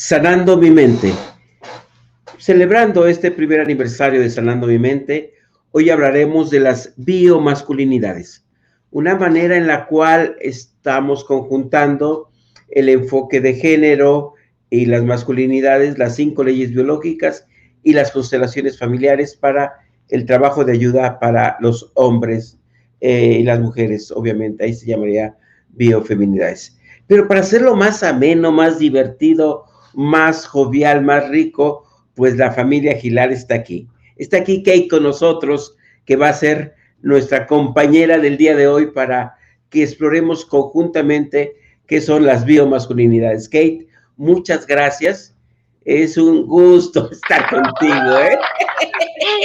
Sanando mi mente. Celebrando este primer aniversario de Sanando mi mente, hoy hablaremos de las biomasculinidades, una manera en la cual estamos conjuntando el enfoque de género y las masculinidades, las 5 leyes biológicas y las constelaciones familiares para el trabajo de ayuda para los hombres y las mujeres, obviamente, ahí se llamaría biofeminidades. Pero para hacerlo más ameno, más divertido, más jovial, más rico, pues la familia Gilar está aquí. Está aquí Kate con nosotros, que va a ser nuestra compañera del día de hoy para que exploremos conjuntamente qué son las biomasculinidades. Kate, muchas gracias. Es un gusto estar contigo, ¿eh?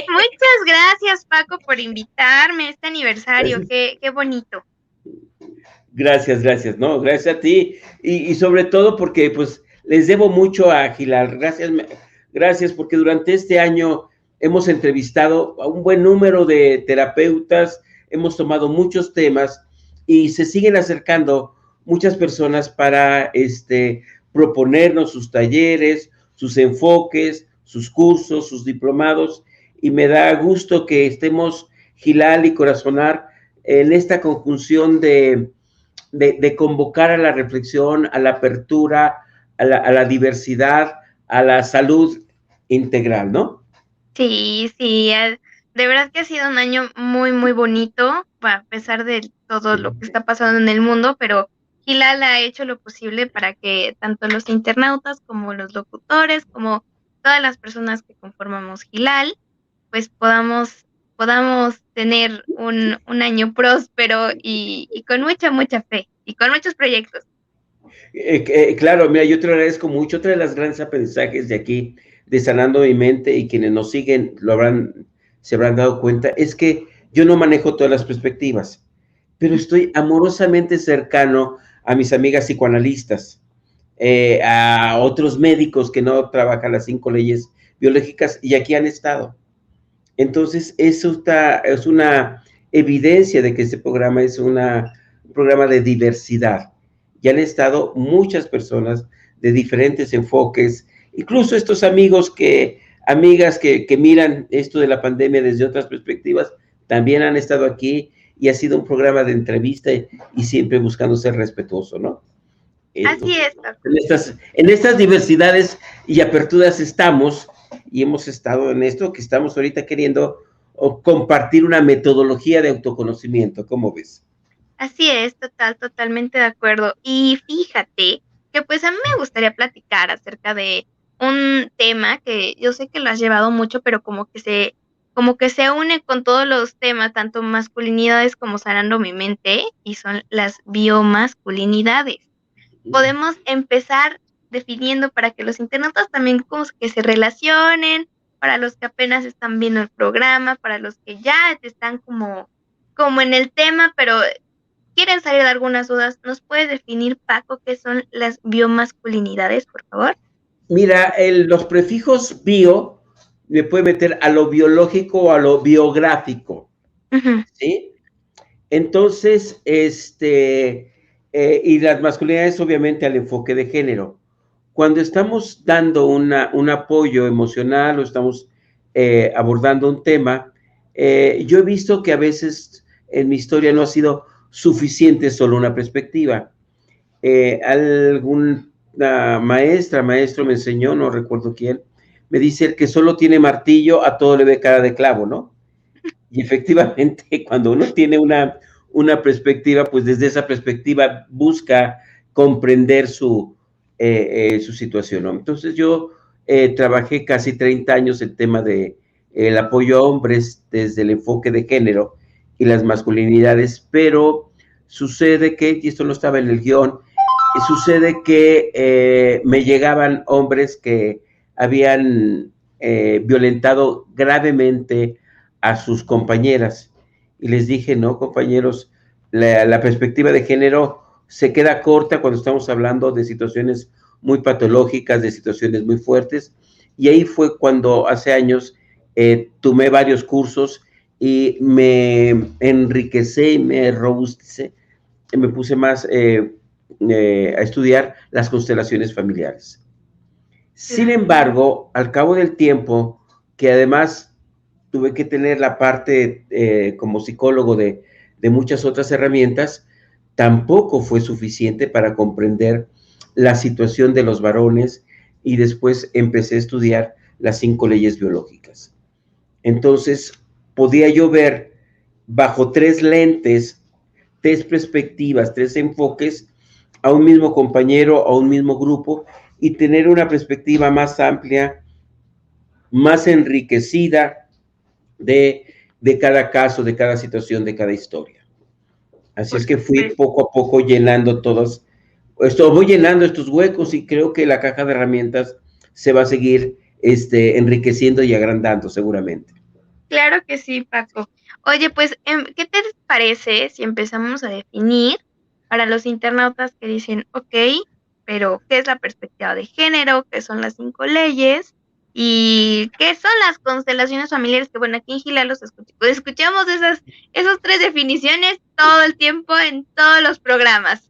Muchas gracias, Paco, por invitarme a este aniversario. Qué bonito. Gracias, no, gracias a ti. Y sobre todo porque, pues, les debo mucho a Gilar. Gracias porque durante este año hemos entrevistado a un buen número de terapeutas, hemos tomado muchos temas y se siguen acercando muchas personas para proponernos sus talleres, sus enfoques, sus cursos, sus diplomados, y me da gusto que estemos Gilal y Corazonar en esta conjunción de convocar a la reflexión, a la apertura, a la diversidad, a la salud integral, ¿no? Sí, de verdad que ha sido un año muy bonito, a pesar de todo lo que está pasando en el mundo, pero Gilal ha hecho lo posible para que tanto los internautas como los locutores, como todas las personas que conformamos Gilal, pues podamos tener un año próspero y con mucha fe y con muchos proyectos. Claro, mira, yo te lo agradezco mucho. Otra de las grandes aprendizajes de aquí, de Sanando mi mente, y quienes nos siguen se habrán dado cuenta, es que yo no manejo todas las perspectivas, pero estoy amorosamente cercano a mis amigas psicoanalistas, a otros médicos que no trabajan las 5 leyes biológicas y aquí han estado. Entonces, es una evidencia de que este programa es un programa de diversidad. Ya han estado muchas personas de diferentes enfoques, incluso estos amigas que miran esto de la pandemia desde otras perspectivas, también han estado aquí y ha sido un programa de entrevista y siempre buscando ser respetuoso, ¿no? Así Entonces, es, Paco. en estas diversidades y aperturas estamos, y hemos estado en esto que estamos ahorita queriendo compartir una metodología de autoconocimiento. ¿Cómo ves? Así es, totalmente de acuerdo. Y fíjate que pues a mí me gustaría platicar acerca de un tema que yo sé que lo has llevado mucho, pero como que se une con todos los temas, tanto masculinidades como sanando mi mente, y son las biomasculinidades. Podemos empezar definiendo para que los internautas también como que se relacionen, para los que apenas están viendo el programa, para los que ya están como en el tema, pero quieren salir de algunas dudas. ¿Nos puede definir, Paco, qué son las biomasculinidades, por favor? Mira, los prefijos bio me puede meter a lo biológico o a lo biográfico, Ujú. ¿sí? Entonces, y las masculinidades obviamente al enfoque de género. Cuando estamos dando un apoyo emocional o estamos abordando un tema, yo he visto que a veces en mi historia no ha sido suficiente solo una perspectiva. Alguna maestro me enseñó, no recuerdo quién, me dice que solo tiene martillo, a todo le ve cara de clavo, ¿no? Y efectivamente, cuando uno tiene una perspectiva, pues desde esa perspectiva busca comprender su situación, ¿no? Entonces yo trabajé casi 30 años el tema de el apoyo a hombres desde el enfoque de género y las masculinidades, pero sucede que, y esto no estaba en el guión, sucede que me llegaban hombres que habían violentado gravemente a sus compañeras y les dije, no, compañeros, la perspectiva de género se queda corta cuando estamos hablando de situaciones muy patológicas, de situaciones muy fuertes, y ahí fue cuando hace años tomé varios cursos y me enriquecé, me robusticé, me puse más a estudiar las constelaciones familiares. Sin Claro. embargo, al cabo del tiempo, que además tuve que tener la parte como psicólogo de muchas otras herramientas, tampoco fue suficiente para comprender la situación de los varones y después empecé a estudiar las 5 leyes biológicas. Entonces, podía yo ver bajo 3 lentes, 3 perspectivas, 3 enfoques a un mismo compañero, a un mismo grupo y tener una perspectiva más amplia, más enriquecida de cada caso, de cada situación, de cada historia. Así Por es que fui supuesto. poco a poco llenando todos, voy llenando estos huecos y creo que la caja de herramientas se va a seguir enriqueciendo y agrandando seguramente. Claro que sí, Paco. Oye, pues, ¿qué te parece si empezamos a definir para los internautas que dicen, ok, pero ¿qué es la perspectiva de género? ¿Qué son las 5 leyes? ¿Y qué son las constelaciones familiares? Que bueno, aquí en Gila escuchamos esas 3 definiciones todo el tiempo en todos los programas.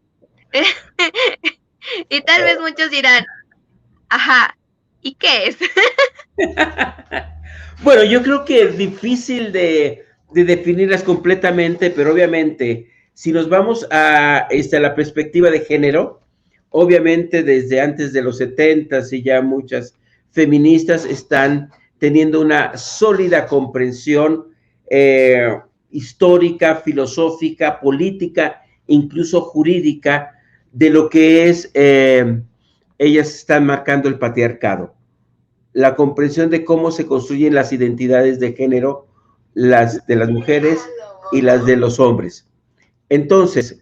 Y tal vez muchos dirán, ajá, ¿y qué es? Bueno, yo creo que es difícil de definirlas completamente, pero obviamente, si nos vamos a la perspectiva de género, obviamente desde antes de los 70 y ya muchas feministas están teniendo una sólida comprensión eh, histórica, filosófica, política, incluso jurídica, de lo que es, ellas están marcando el patriarcado, la comprensión de cómo se construyen las identidades de género, las de las mujeres y las de los hombres. Entonces,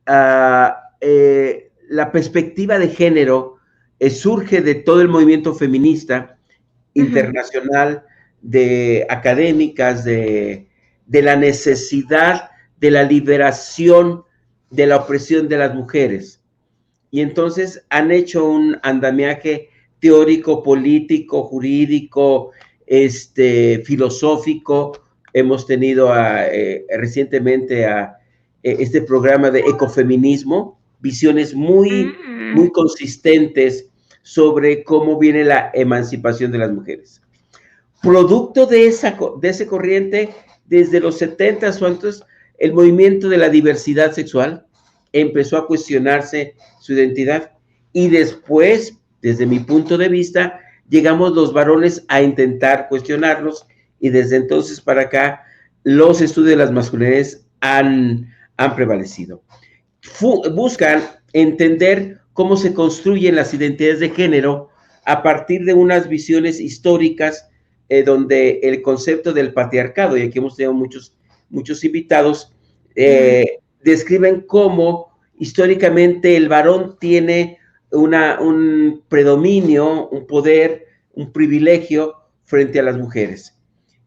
la perspectiva de género surge de todo el movimiento feminista Ujú. internacional, de académicas, de la necesidad de la liberación de la opresión de las mujeres. Y entonces han hecho un andamiaje teórico, político, jurídico, filosófico. Hemos tenido recientemente este programa de ecofeminismo, visiones muy, Mm, muy consistentes sobre cómo viene la emancipación de las mujeres. Producto de ese corriente, desde los 70 o antes, el movimiento de la diversidad sexual empezó a cuestionarse su identidad y después, desde mi punto de vista, llegamos los varones a intentar cuestionarlos y desde entonces para acá los estudios de las masculinidades han prevalecido. Buscan entender cómo se construyen las identidades de género a partir de unas visiones históricas donde el concepto del patriarcado, y aquí hemos tenido muchos invitados, ujú. describen cómo históricamente el varón tiene un predominio, un poder, un privilegio frente a las mujeres.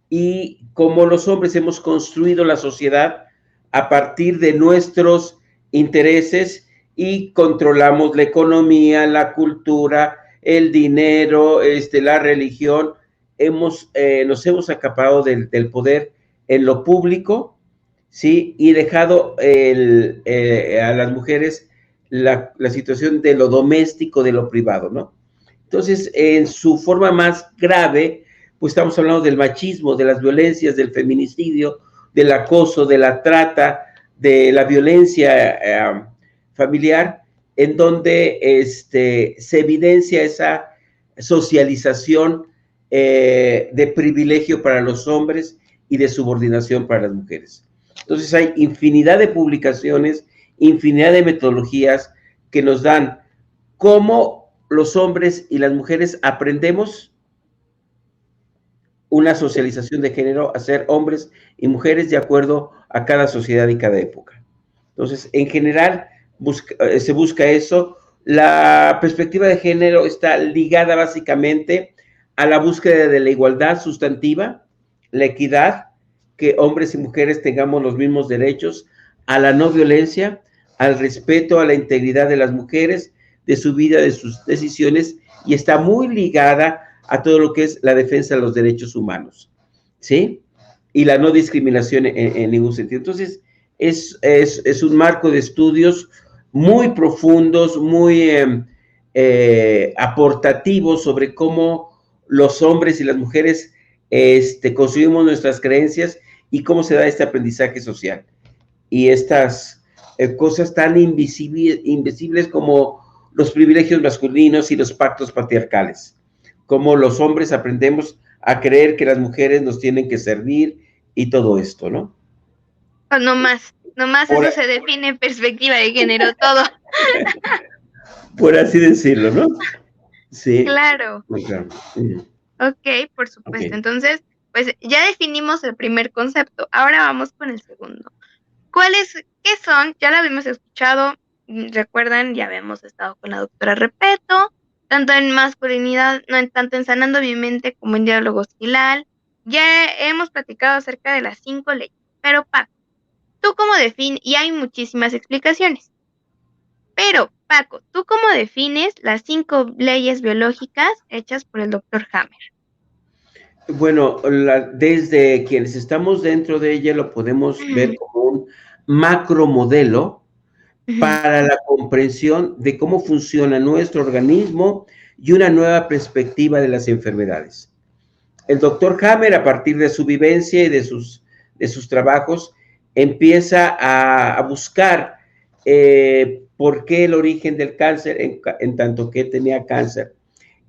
Y cómo los hombres hemos construido la sociedad a partir de nuestros intereses y controlamos la economía, la cultura, el dinero, la religión. Nos hemos acaparado del poder en lo público, ¿sí? Y dejado a las mujeres la situación de lo doméstico, de lo privado, ¿no? Entonces, en su forma más grave, pues estamos hablando del machismo, de las violencias, del feminicidio, del acoso, de la trata, de la violencia familiar, en donde se evidencia esa socialización de privilegio para los hombres y de subordinación para las mujeres. Entonces hay infinidad de publicaciones, infinidad de metodologías que nos dan cómo los hombres y las mujeres aprendemos una socialización de género a ser hombres y mujeres de acuerdo a cada sociedad y cada época. Entonces, en general, se busca eso. La perspectiva de género está ligada básicamente a la búsqueda de la igualdad sustantiva, la equidad, que hombres y mujeres tengamos los mismos derechos, a la no violencia, al respeto a la integridad de las mujeres, de su vida, de sus decisiones, y está muy ligada a todo lo que es la defensa de los derechos humanos, ¿sí? Y la no discriminación en ningún sentido. Entonces, es un marco de estudios muy profundos, muy aportativo sobre cómo los hombres y las mujeres construimos nuestras creencias y cómo se da este aprendizaje social. Y estas cosas tan invisibles como los privilegios masculinos y los pactos patriarcales. Cómo los hombres aprendemos a creer que las mujeres nos tienen que servir y todo esto, ¿no? O nomás Por, eso se define en perspectiva de género, todo. por así decirlo, ¿no? Sí. Claro. Claro. Ok, por Ok. supuesto. Entonces, pues ya definimos el primer concepto. Ahora vamos con el segundo. ¿Qué son? Ya lo habíamos escuchado, recuerdan, ya habíamos estado con la doctora Repeto, tanto en masculinidad, no en tanto en Sanando mi mente como en Diálogos Gilal. Ya hemos platicado acerca de las 5 leyes, pero Paco, ¿tú cómo defines? Y hay muchísimas explicaciones, pero Paco, ¿tú cómo defines las 5 leyes biológicas hechas por el doctor Hammer? Bueno, desde quienes estamos dentro de ella lo podemos ver Ujú, como un macromodelo ujú, para la comprensión de cómo funciona nuestro organismo y una nueva perspectiva de las enfermedades. El doctor Hammer, a partir de su vivencia y de sus trabajos, empieza a buscar por qué el origen del cáncer en tanto que tenía cáncer.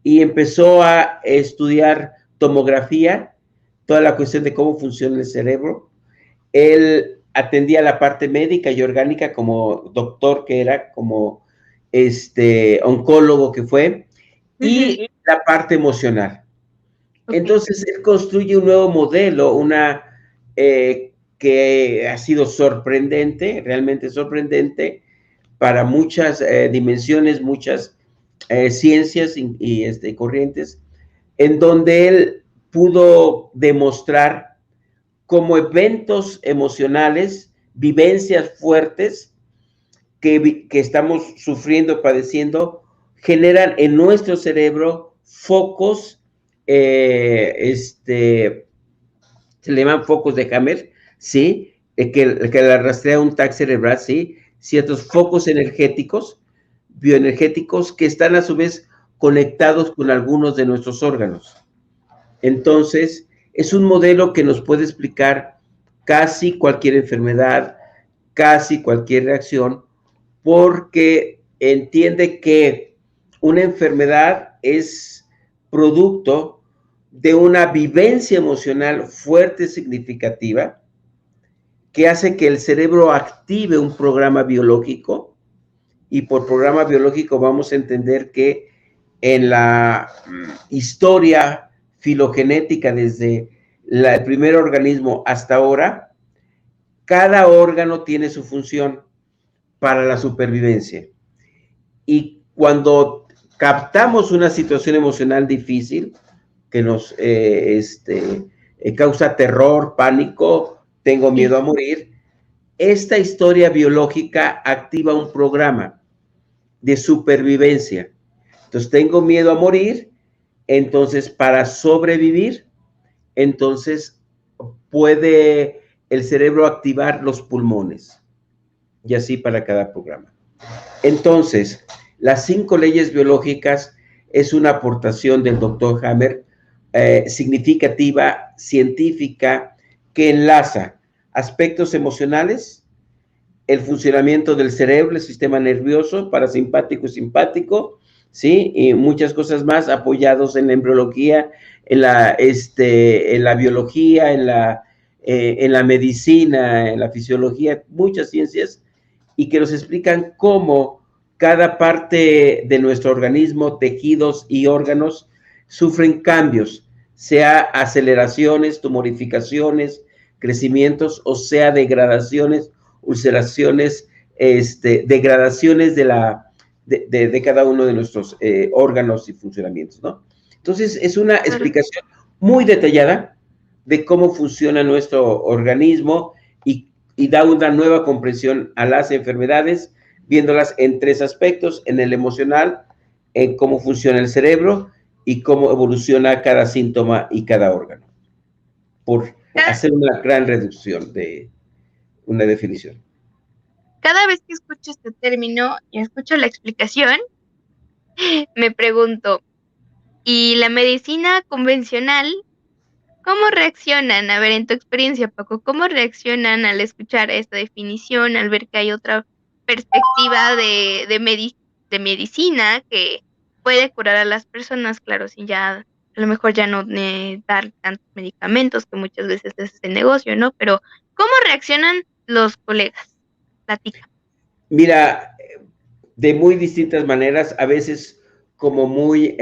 Y empezó a estudiar tomografía, toda la cuestión de cómo funciona el cerebro. Él atendía la parte médica y orgánica como doctor que era, como oncólogo que fue, ujú, y la parte emocional. ok, Entonces, él construye un nuevo modelo, que ha sido sorprendente, realmente sorprendente, para muchas dimensiones, muchas ciencias y corrientes, en donde él pudo demostrar cómo eventos emocionales, vivencias fuertes que estamos sufriendo, padeciendo, generan en nuestro cerebro focos, se le llaman focos de Hammer, ¿sí? Que la rastrea un tag cerebral, ¿sí? Ciertos focos energéticos, bioenergéticos, que están a su vez conectados con algunos de nuestros órganos. Entonces, es un modelo que nos puede explicar casi cualquier enfermedad, casi cualquier reacción, porque entiende que una enfermedad es producto de una vivencia emocional fuerte, significativa, que hace que el cerebro active un programa biológico, y por programa biológico vamos a entender que en la historia filogenética desde el primer organismo hasta ahora, cada órgano tiene su función para la supervivencia. Y cuando captamos una situación emocional difícil que nos causa terror, pánico, tengo sí, miedo a morir, esta historia biológica activa un programa de supervivencia. Entonces, tengo miedo a morir, entonces para sobrevivir, entonces puede el cerebro activar los pulmones y así para cada programa. Entonces, las 5 leyes biológicas es una aportación del doctor Hammer significativa, científica, que enlaza aspectos emocionales, el funcionamiento del cerebro, el sistema nervioso, parasimpático y simpático, ¿sí? Y muchas cosas más apoyados en la embriología, en la biología, en la medicina, en la fisiología, muchas ciencias, y que nos explican cómo cada parte de nuestro organismo, tejidos y órganos sufren cambios, sea aceleraciones, tumorificaciones, crecimientos, o sea degradaciones, ulceraciones, degradaciones de cada uno de nuestros órganos y funcionamientos, ¿no? Entonces, es una claro. explicación muy detallada de cómo funciona nuestro organismo y da una nueva comprensión a las enfermedades, viéndolas en 3 aspectos: en el emocional, en cómo funciona el cerebro y cómo evoluciona cada síntoma y cada órgano, por Cada, hacer una gran reducción de una definición. cada vez que escucho este término y escucho la explicación, Me pregunto, ¿y la medicina convencional cómo reaccionan? A ver, en tu experiencia, Paco, ¿cómo reaccionan al escuchar esta definición, al ver que hay otra perspectiva de medicina que puede curar a las personas, claro, sin ya, a lo mejor ya no dar tantos medicamentos, que muchas veces es el negocio, ¿no? Pero, ¿cómo reaccionan los colegas? Platica. Mira, de muy distintas maneras, a veces como muy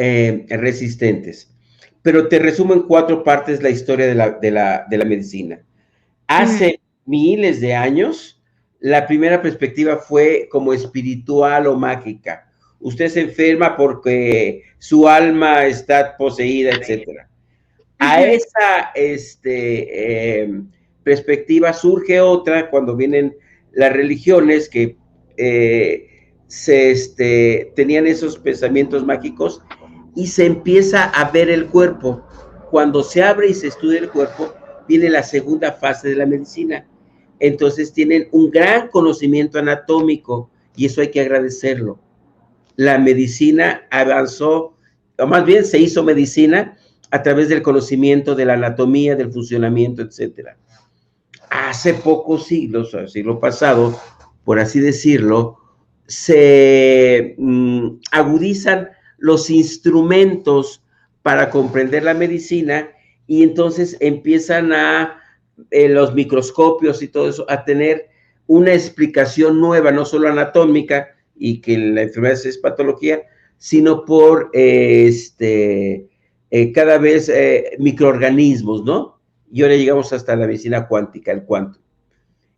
resistentes. Pero te resumo en 4 partes la historia de la medicina. Ujú. Hace miles de años, la primera perspectiva fue como espiritual o mágica. Usted se enferma porque su alma está poseída, etcétera. A Ujú. esa perspectiva surge otra cuando vienen las religiones que tenían esos pensamientos mágicos y se empieza a ver el cuerpo. Cuando se abre y se estudia el cuerpo, viene la segunda fase de la medicina. Entonces tienen un gran conocimiento anatómico y eso hay que agradecerlo. La medicina avanzó, o más bien se hizo medicina a través del conocimiento de la anatomía, del funcionamiento, etcétera. Hace pocos siglos, el siglo pasado, por así decirlo, se agudizan los instrumentos para comprender la medicina y entonces empiezan los microscopios y todo eso, a tener una explicación nueva, no solo anatómica y que la enfermedad es patología, sino por cada vez microorganismos, ¿no? Y ahora llegamos hasta la medicina cuántica, el cuanto.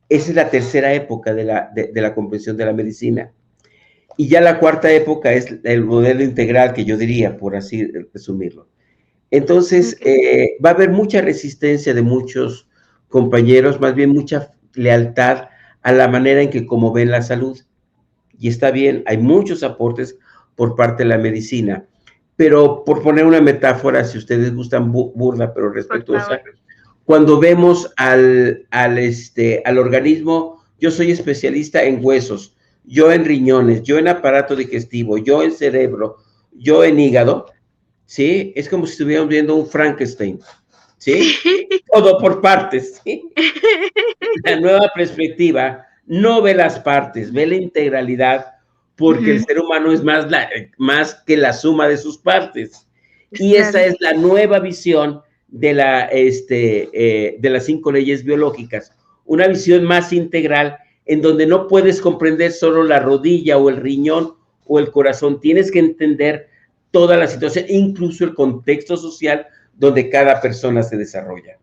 Esa es la tercera época de la comprensión de la medicina. Y ya la cuarta época es el modelo integral, que yo diría, por así resumirlo. Entonces, Ok. va a haber mucha resistencia de muchos compañeros, más bien mucha lealtad a la manera en que como ven la salud. Y está bien, hay muchos aportes por parte de la medicina. Pero por poner una metáfora, si ustedes gustan burda pero Por favor. respetuosa, cuando vemos al organismo, yo soy especialista en huesos, yo en riñones, yo en aparato digestivo, yo en cerebro, yo en hígado, ¿sí? Es como si estuviéramos viendo un Frankenstein, ¿sí? Sí. Todo por partes, ¿sí? La nueva perspectiva no ve las partes, ve la integralidad, porque el Ujú. ser humano es más que la suma de sus partes. Pues Y esa claro. es la nueva visión de las 5 leyes biológicas, una visión más integral en donde no puedes comprender solo la rodilla o el riñón o el corazón, tienes que entender toda la situación, incluso el contexto social donde cada persona se desarrolla.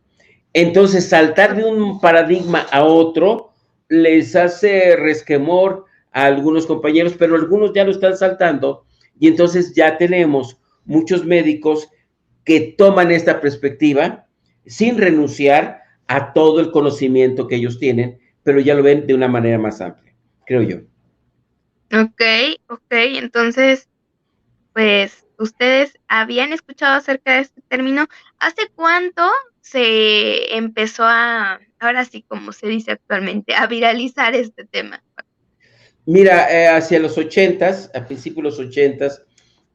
Entonces, saltar de un paradigma a otro les hace resquemor a algunos compañeros, pero algunos ya lo están saltando y entonces ya tenemos muchos médicos que toman esta perspectiva sin renunciar a todo el conocimiento que ellos tienen, pero ya lo ven de una manera más amplia, creo yo. Okey, okey. Entonces, pues, ¿ustedes habían escuchado acerca de este término? ¿Hace cuánto se empezó a, ahora sí, como se dice actualmente, a viralizar este tema? Mira, hacia los ochentas, a principios de los ochentas,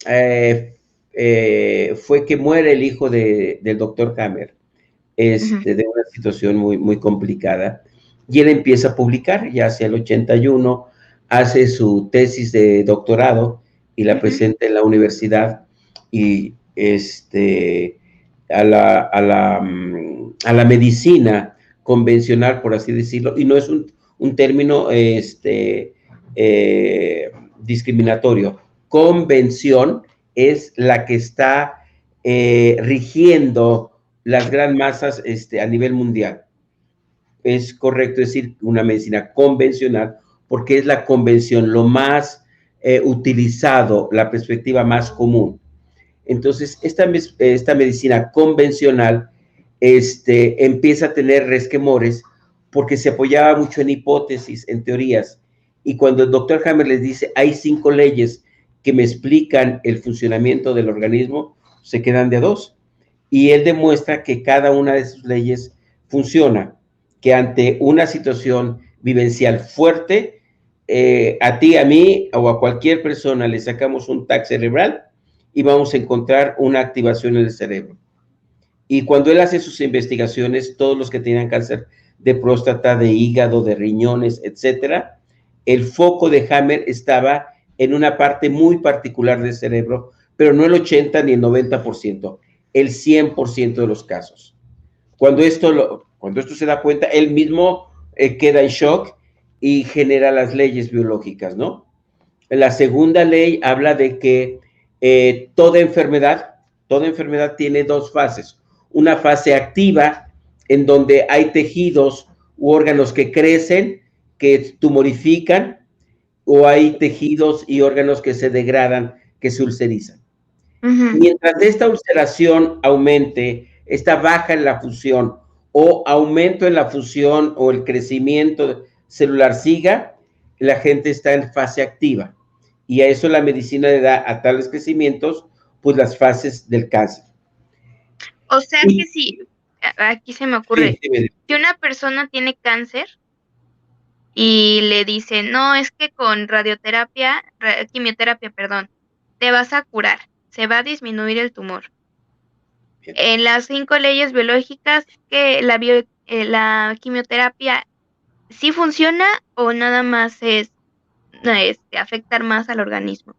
eh, fue que muere el hijo del doctor Hammer, Ujú, de una situación muy, muy complicada, y él empieza a publicar, ya hacia el 81, hace su tesis de doctorado y la ujú. presenta en la universidad, y a la medicina convencional, por así decirlo, y no es un término eh, discriminatorio. Convención es la que está rigiendo las gran masas a nivel mundial. Es correcto decir una medicina convencional porque es la convención, lo más utilizado, la perspectiva más común. Entonces, esta medicina convencional empieza a tener resquemores porque se apoyaba mucho en hipótesis, en teorías. Y cuando el doctor Hammer les dice, hay 5 leyes que me explican el funcionamiento del organismo, se quedan de 2. Y él demuestra que cada una de sus leyes funciona, que ante una situación vivencial fuerte, a ti, a mí o a cualquier persona le sacamos un TAC cerebral y vamos a encontrar una activación en el cerebro. Y cuando él hace sus investigaciones, todos los que tenían cáncer de próstata, de hígado, de riñones, etcétera, el foco de Hammer estaba en una parte muy particular del cerebro, pero no el 80 ni el 90%, el 100% de los casos. Cuando esto se da cuenta, él mismo queda en shock y genera las leyes biológicas, ¿no? La segunda ley habla de que toda enfermedad tiene dos fases. Una fase activa, en donde hay tejidos u órganos que crecen, que tumorifican, o hay tejidos y órganos que se degradan, que se ulcerizan. Mientras esta ulceración aumente, esta baja en la función o aumento en la función o el crecimiento celular siga, la gente está en fase activa. Y a eso la medicina le da a tales crecimientos, pues las fases del cáncer. O sea que si, aquí se me ocurre, si una persona tiene cáncer y le dicen, no, es que con quimioterapia, perdón, te vas a curar, se va a disminuir el tumor. Bien. En las 5 leyes biológicas, que la quimioterapia sí funciona o nada más es afectar más al organismo.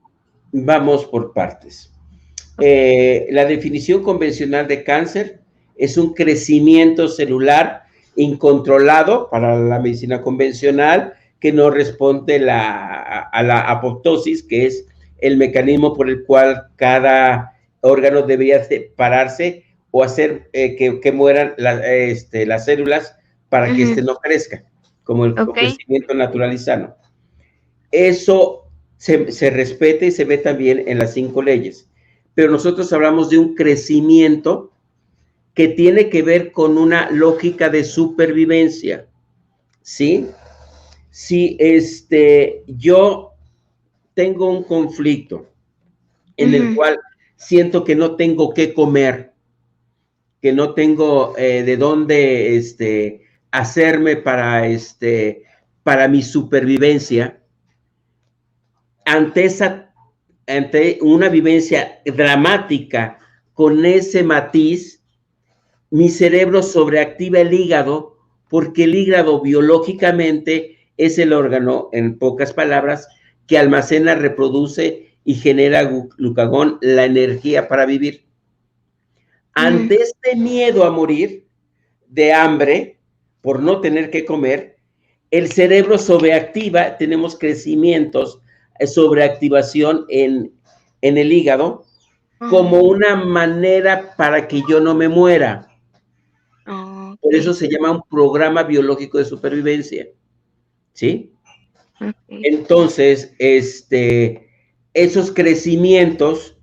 Vamos por partes. La definición convencional de cáncer es un crecimiento celular incontrolado para la medicina convencional que no responde a la apoptosis, que es el mecanismo por el cual cada órgano debería separarse o hacer que mueran las células para que no crezca, como el crecimiento natural y sano. Eso se respeta y se ve también en las 5 leyes. Pero nosotros hablamos de un crecimiento que tiene que ver con una lógica de supervivencia, ¿sí? Si yo tengo un conflicto en el cual siento que no tengo qué comer, que no tengo de dónde hacerme para mi supervivencia, ante una vivencia dramática con ese matiz, mi cerebro sobreactiva el hígado, porque el hígado biológicamente es el órgano, en pocas palabras, que almacena, reproduce y genera glucagón, la energía para vivir. Ante este miedo a morir de hambre, por no tener que comer, el cerebro sobreactiva, tenemos crecimientos, sobreactivación en el hígado, como una manera para que yo no me muera. Por eso se llama un programa biológico de supervivencia, ¿sí? Entonces, esos crecimientos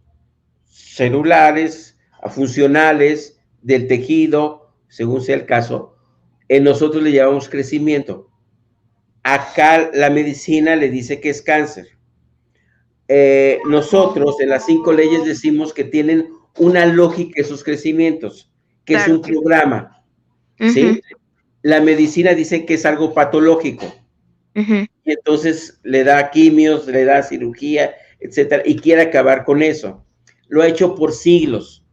celulares, funcionales, del tejido, según sea el caso, nosotros le llamamos crecimiento. Acá la medicina le dice que es cáncer. Nosotros en las 5 leyes decimos que tienen una lógica esos crecimientos, que es un programa, ¿sí? La medicina dice que es algo patológico. Y entonces le da quimios, le da cirugía, etcétera, y quiere acabar con eso. Lo ha hecho por siglos,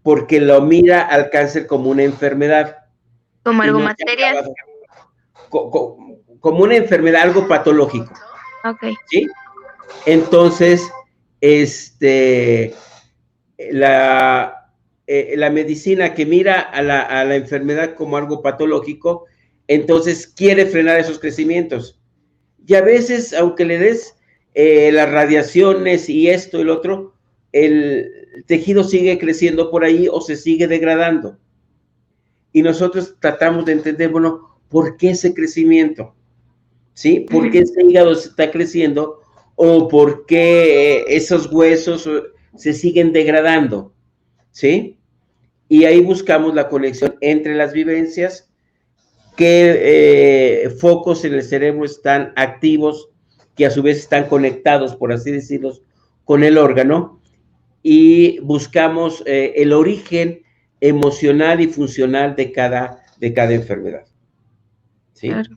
porque lo mira al cáncer como una enfermedad. Como algo material. Como una enfermedad, algo patológico. ¿Sí? Entonces, la medicina que mira a la enfermedad como algo patológico, entonces quiere frenar esos crecimientos. Y a veces, aunque le des las radiaciones y esto y lo otro, el tejido sigue creciendo por ahí o se sigue degradando. Y nosotros tratamos de entender, bueno, ¿por qué ese crecimiento? ¿Sí? ¿Por qué ese hígado se está creciendo? ¿O por qué esos huesos se siguen degradando? ¿Sí? Y ahí buscamos la conexión entre las vivencias, qué focos en el cerebro están activos, que a su vez están conectados, por así decirlo, con el órgano, y buscamos el origen emocional y funcional de cada enfermedad. ¿Sí? Claro.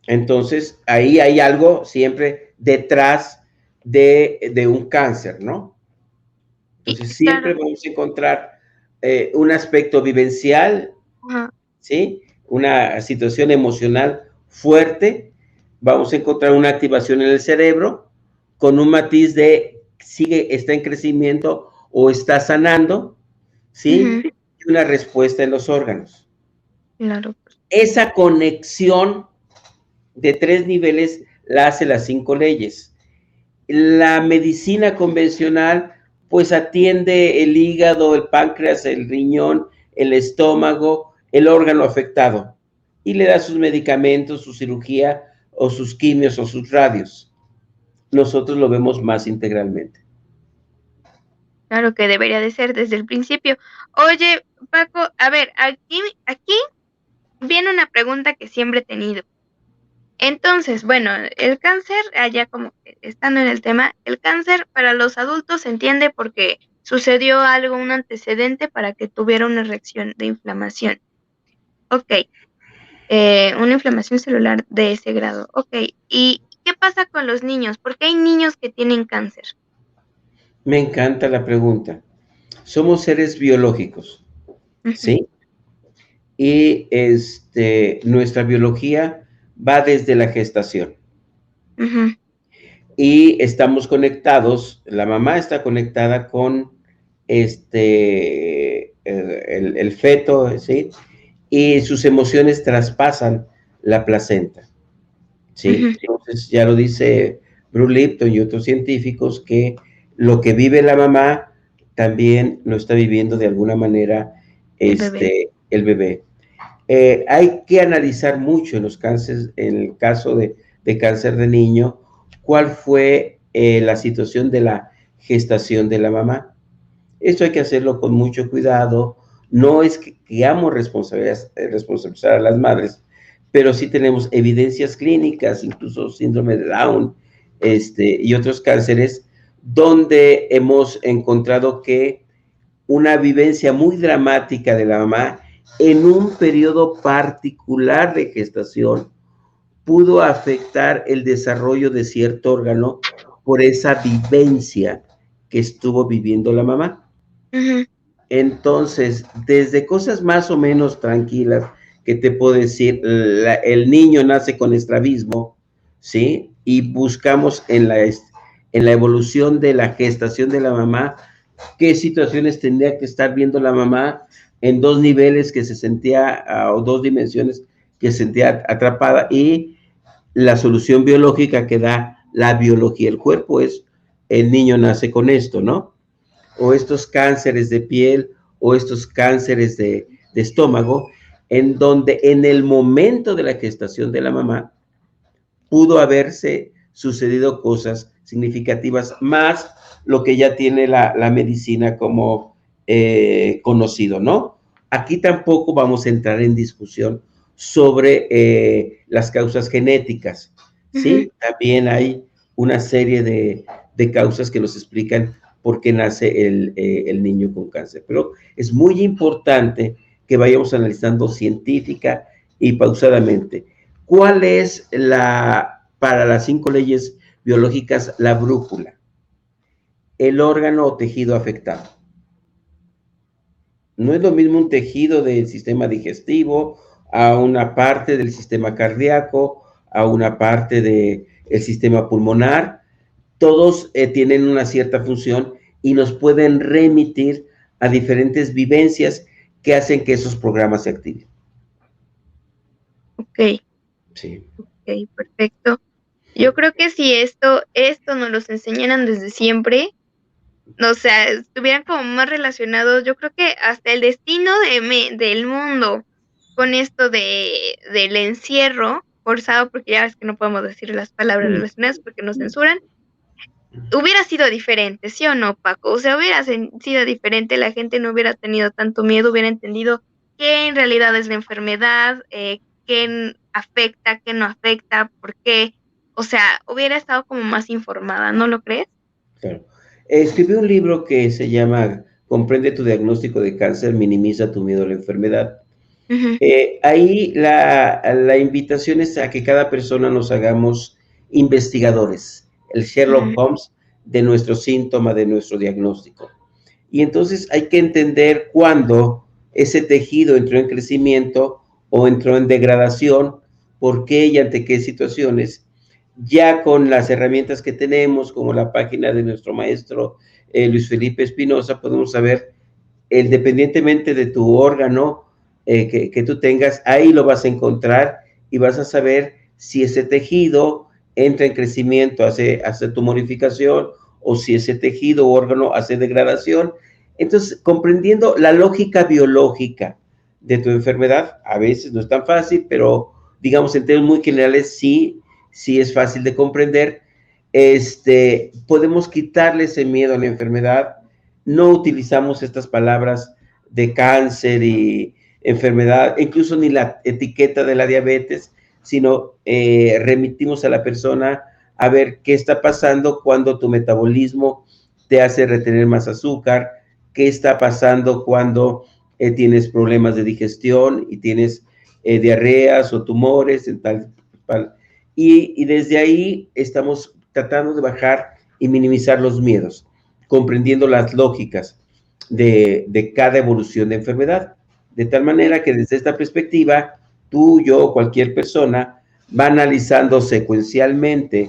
Entonces, ahí hay algo siempre detrás de un cáncer, ¿no? Y Entonces, siempre claro, vamos a encontrar un aspecto vivencial, ajá, ¿sí? Una situación emocional fuerte. Vamos a encontrar una activación en el cerebro con un matiz de está en crecimiento o está sanando, ¿sí? ujú, Y una respuesta en los órganos. claro, Esa conexión de 3 niveles la hace las 5 leyes. La medicina convencional, pues atiende el hígado, el páncreas, el riñón, el estómago, el órgano afectado y le da sus medicamentos, su cirugía o sus quimios o sus radios. Nosotros lo vemos más integralmente. claro que debería de ser desde el principio. Oye, Paco, a ver, aquí viene una pregunta que siempre he tenido. Entonces, bueno, el cáncer, allá como que estando en el tema, el cáncer para los adultos se entiende porque sucedió algo, un antecedente para que tuviera una reacción de inflamación. Ok, una inflamación celular de ese grado. Ok, ¿y qué pasa con los niños? ¿Por qué hay niños que tienen cáncer? Me encanta la pregunta. Somos seres biológicos, Ujú, ¿sí? Y nuestra biología va desde la gestación. ujú, Y estamos conectados, la mamá está conectada con el feto, ¿sí? Y sus emociones traspasan la placenta, ¿sí? ujú, Entonces ya lo dice Bruce Lipton y otros científicos que lo que vive la mamá también lo está viviendo de alguna manera el bebé. el bebé. Hay que analizar mucho en los cánceres, en el caso de cáncer de niño, cuál fue la situación de la gestación de la mamá. Esto hay que hacerlo con mucho cuidado. No es que queramos responsabilizar a las madres, pero sí tenemos evidencias clínicas, incluso síndrome de Down, y otros cánceres, donde hemos encontrado que una vivencia muy dramática de la mamá en un periodo particular de gestación pudo afectar el desarrollo de cierto órgano por esa vivencia que estuvo viviendo la mamá. Ujú, Entonces, desde cosas más o menos tranquilas, que te puedo decir, el niño nace con estrabismo, ¿sí? Y buscamos en la evolución de la gestación de la mamá qué situaciones tendría que estar viendo la mamá en 2 niveles que se sentía, o 2 dimensiones que se sentía atrapada, y la solución biológica que da la biología. El cuerpo es, el niño nace con esto, ¿no? O estos cánceres de piel o estos cánceres de estómago, en donde en el momento de la gestación de la mamá pudo haberse sucedido cosas significativas, más lo que ya tiene la medicina como conocido, ¿no? Aquí tampoco vamos a entrar en discusión sobre las causas genéticas, ujú. ¿sí? También hay una serie de causas que nos explican por qué nace el niño con cáncer. Pero es muy importante que vayamos analizando científica y pausadamente. ¿Cuál es para las 5 leyes biológicas, la brújula? El órgano o tejido afectado. No es lo mismo un tejido del sistema digestivo a una parte del sistema cardíaco, a una parte del sistema pulmonar. Todos tienen una cierta función y nos pueden remitir a diferentes vivencias que hacen que esos programas se activen. Ok, Sí. ok, perfecto. Yo creo que si esto nos los enseñaran desde siempre, o sea, estuvieran como más relacionados, yo creo que hasta el destino del mundo con esto del encierro forzado, porque ya ves que no podemos decir las palabras relacionadas porque nos censuran, hubiera sido diferente, ¿sí o no, Paco? O sea, sido diferente, la gente no hubiera tenido tanto miedo, hubiera entendido qué en realidad es la enfermedad, afecta, qué no afecta, por qué. O sea, hubiera estado como más informada, ¿no lo crees? Claro. Escribí un libro que se llama Comprende tu diagnóstico de cáncer, minimiza tu miedo a la enfermedad. Ujú, Ahí la invitación es a que cada persona nos hagamos investigadores, el ujú, Sherlock Holmes de nuestro síntoma, de nuestro diagnóstico. Y entonces hay que entender cuándo ese tejido entró en crecimiento o entró en degradación, por qué y ante qué situaciones. Ya con las herramientas que tenemos, como la página de nuestro maestro Luis Felipe Espinosa, podemos saber, independientemente de tu órgano que tú tengas, ahí lo vas a encontrar y vas a saber si ese tejido entra en crecimiento, hace tumorificación, o si ese tejido o órgano hace degradación. Entonces, comprendiendo la lógica biológica de tu enfermedad, a veces no es tan fácil, pero digamos en términos muy generales sí es fácil de comprender. Podemos quitarle ese miedo a la enfermedad. No utilizamos estas palabras de cáncer y enfermedad, incluso ni la etiqueta de la diabetes, sino remitimos a la persona a ver qué está pasando cuando tu metabolismo te hace retener más azúcar, qué está pasando cuando tienes problemas de digestión y tienes diarreas o tumores en tal. Y desde ahí estamos tratando de bajar y minimizar los miedos, comprendiendo las lógicas de cada evolución de enfermedad. De tal manera que desde esta perspectiva, tú, yo, cualquier persona va analizando secuencialmente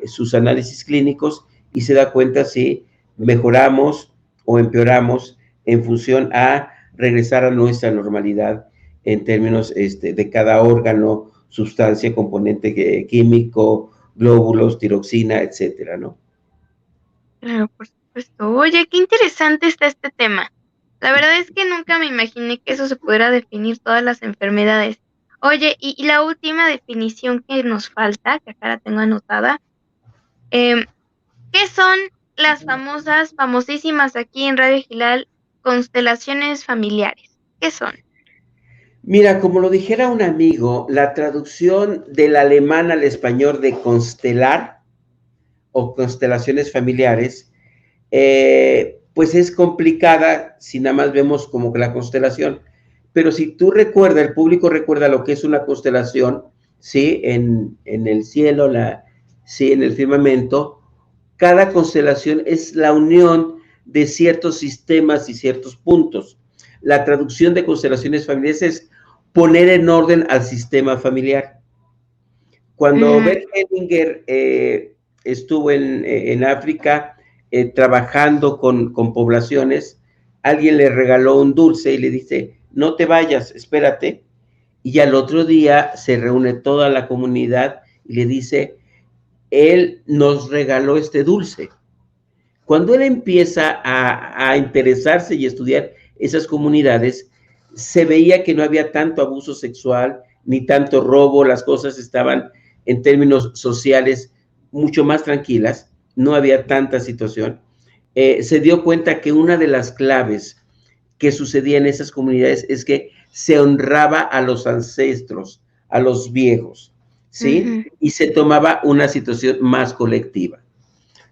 sus análisis clínicos y se da cuenta si mejoramos o empeoramos en función a regresar a nuestra normalidad en términos de cada órgano, sustancia, componente químico, glóbulos, tiroxina, etcétera, ¿no? claro, por supuesto. Oye, qué interesante está este tema. La verdad es que nunca me imaginé que eso se pudiera definir todas las enfermedades. Oye, y la última definición que nos falta, que acá la tengo anotada, em, ¿qué son las famosísimas aquí en Radio Gilal, constelaciones familiares? ¿Qué son? Mira, como lo dijera un amigo, la traducción del alemán al español de constelar o constelaciones familiares, pues es complicada si nada más vemos como que la constelación. Pero si tú recuerdas, el público recuerda lo que es una constelación, ¿sí? En el cielo, sí, en el firmamento, cada constelación es la unión de ciertos sistemas y ciertos puntos. La traducción de constelaciones familiares es poner en orden al sistema familiar. Cuando Mm, Bert Hellinger estuvo en África trabajando con poblaciones, alguien le regaló un dulce y le dice, no te vayas, espérate. Y al otro día se reúne toda la comunidad y le dice, él nos regaló este dulce. Cuando él empieza a interesarse y estudiar esas comunidades, se veía que no había tanto abuso sexual ni tanto robo, las cosas estaban en términos sociales mucho más tranquilas, no había tanta situación. Se dio cuenta que una de las claves que sucedía en esas comunidades es que se honraba a los ancestros, a los viejos, ¿sí? ujú, Y se tomaba una situación más colectiva.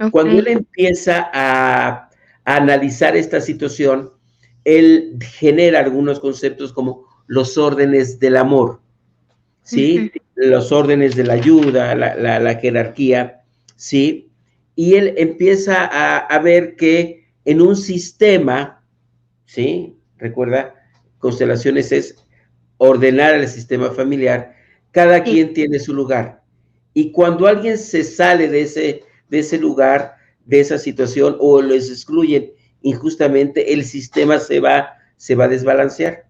Cuando él okey. empieza a analizar esta situación, él genera algunos conceptos como los órdenes del amor, Ujú, ¿sí? Los órdenes de la ayuda, la jerarquía, ¿sí? Y él empieza a ver que en un sistema, ¿sí? Recuerda, constelaciones es ordenar el sistema familiar, cada sí. quien tiene su lugar. Y cuando alguien se sale de ese lugar, de esa situación, o les excluyen injustamente, el sistema se va a desbalancear.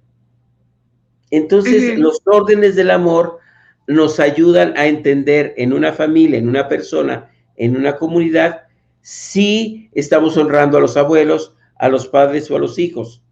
Entonces, Ujú, los órdenes del amor nos ayudan a entender en una familia, en una persona, en una comunidad, si estamos honrando a los abuelos, a los padres o a los hijos.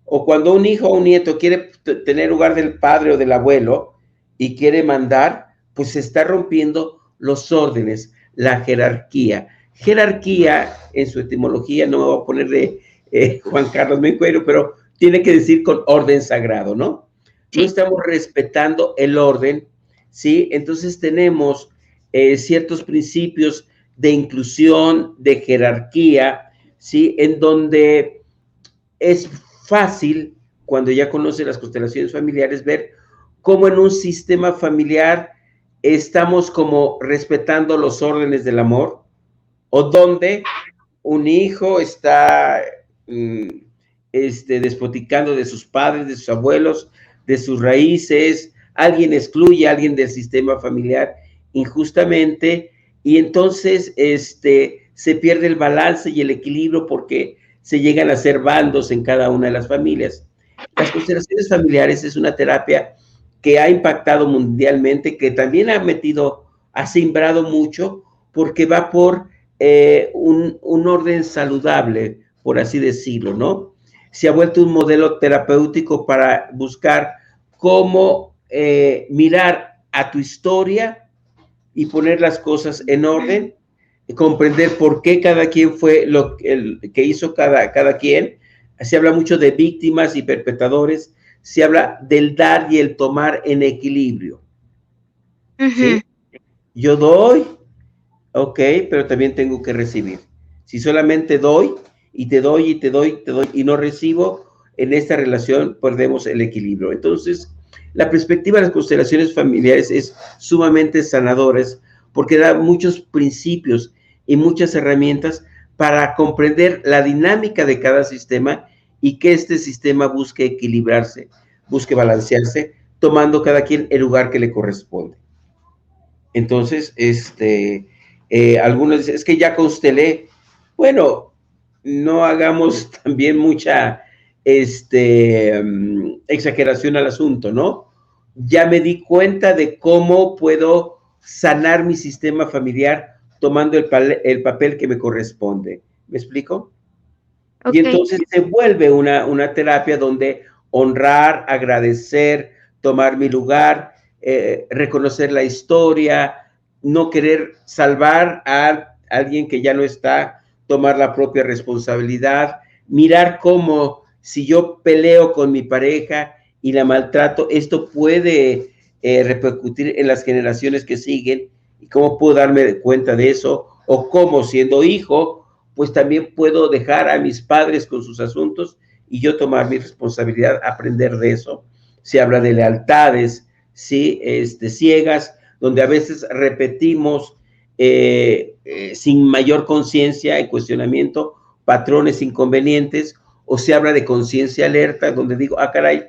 O cuando un hijo o un nieto quiere tener lugar del padre o del abuelo y quiere mandar, pues se está rompiendo los órdenes, la jerarquía. Jerarquía, en su etimología, no me voy a poner de Juan Carlos Mencuero, pero tiene que decir con orden sagrado, ¿no? No sí. estamos respetando el orden, ¿sí? Entonces tenemos ciertos principios de inclusión, de jerarquía, ¿sí? En donde es fácil cuando ya conoce las constelaciones familiares, ver cómo en un sistema familiar estamos como respetando los órdenes del amor, o donde un hijo está despoticando de sus padres, de sus abuelos, de sus raíces, alguien excluye a alguien del sistema familiar injustamente, y entonces se pierde el balance y el equilibrio porque se llegan a hacer bandos en cada una de las familias. Las constelaciones familiares es una terapia que ha impactado mundialmente, que también ha sembrado mucho, porque va por un orden saludable, por así decirlo, ¿no? Se ha vuelto un modelo terapéutico para buscar cómo mirar a tu historia y poner las cosas en orden, comprender por qué cada quien fue lo que hizo cada quien. Se habla mucho de víctimas y perpetradores, se habla del dar y el tomar en equilibrio. ¿Sí? Yo doy, ok, pero también tengo que recibir. Si solamente doy y te doy y te doy y te doy y no recibo, en esta relación perdemos el equilibrio. Entonces, la perspectiva de las constelaciones familiares es sumamente sanadora, porque da muchos principios y muchas herramientas para comprender la dinámica de cada sistema y que este sistema busque equilibrarse, busque balancearse, tomando cada quien el lugar que le corresponde. Entonces, algunos dicen, es que ya constelé. Bueno, no hagamos también mucha exageración al asunto, ¿no? Ya me di cuenta de cómo puedo sanar mi sistema familiar tomando el papel que me corresponde. ¿Me explico? Okay. Y entonces se vuelve una terapia donde honrar, agradecer, tomar mi lugar, reconocer la historia, no querer salvar a alguien que ya no está, tomar la propia responsabilidad, mirar cómo si yo peleo con mi pareja y la maltrato, esto puede repercutir en las generaciones que siguen, y cómo puedo darme cuenta de eso, o cómo siendo hijo, pues también puedo dejar a mis padres con sus asuntos y yo tomar mi responsabilidad, aprender de eso. Se habla de lealtades, ¿sí? Ciegas, donde a veces repetimos sin mayor conciencia y cuestionamiento patrones inconvenientes, o se habla de conciencia alerta, donde digo, ah, caray,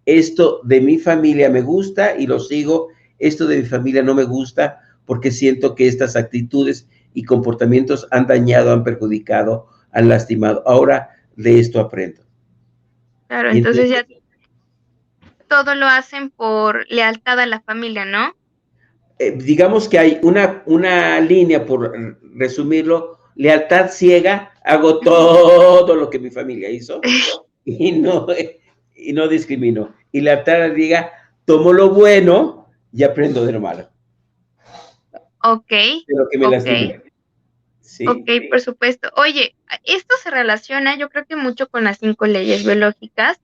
esto de mi familia me gusta y lo sigo, esto de mi familia no me gusta porque siento que estas actitudes y comportamientos han dañado, han perjudicado, han lastimado. Ahora de esto aprendo. Claro, entonces ya todo lo hacen por lealtad a la familia, ¿no? Digamos que hay una línea, por resumirlo, lealtad ciega, hago todo lo que mi familia hizo y no discrimino. Y lealtad ciega, tomo lo bueno y aprendo de lo malo. Ok. De lo que me lastimé. ¿Sí? Ok, por supuesto. Oye, esto se relaciona, yo creo que mucho con las 5 leyes biológicas.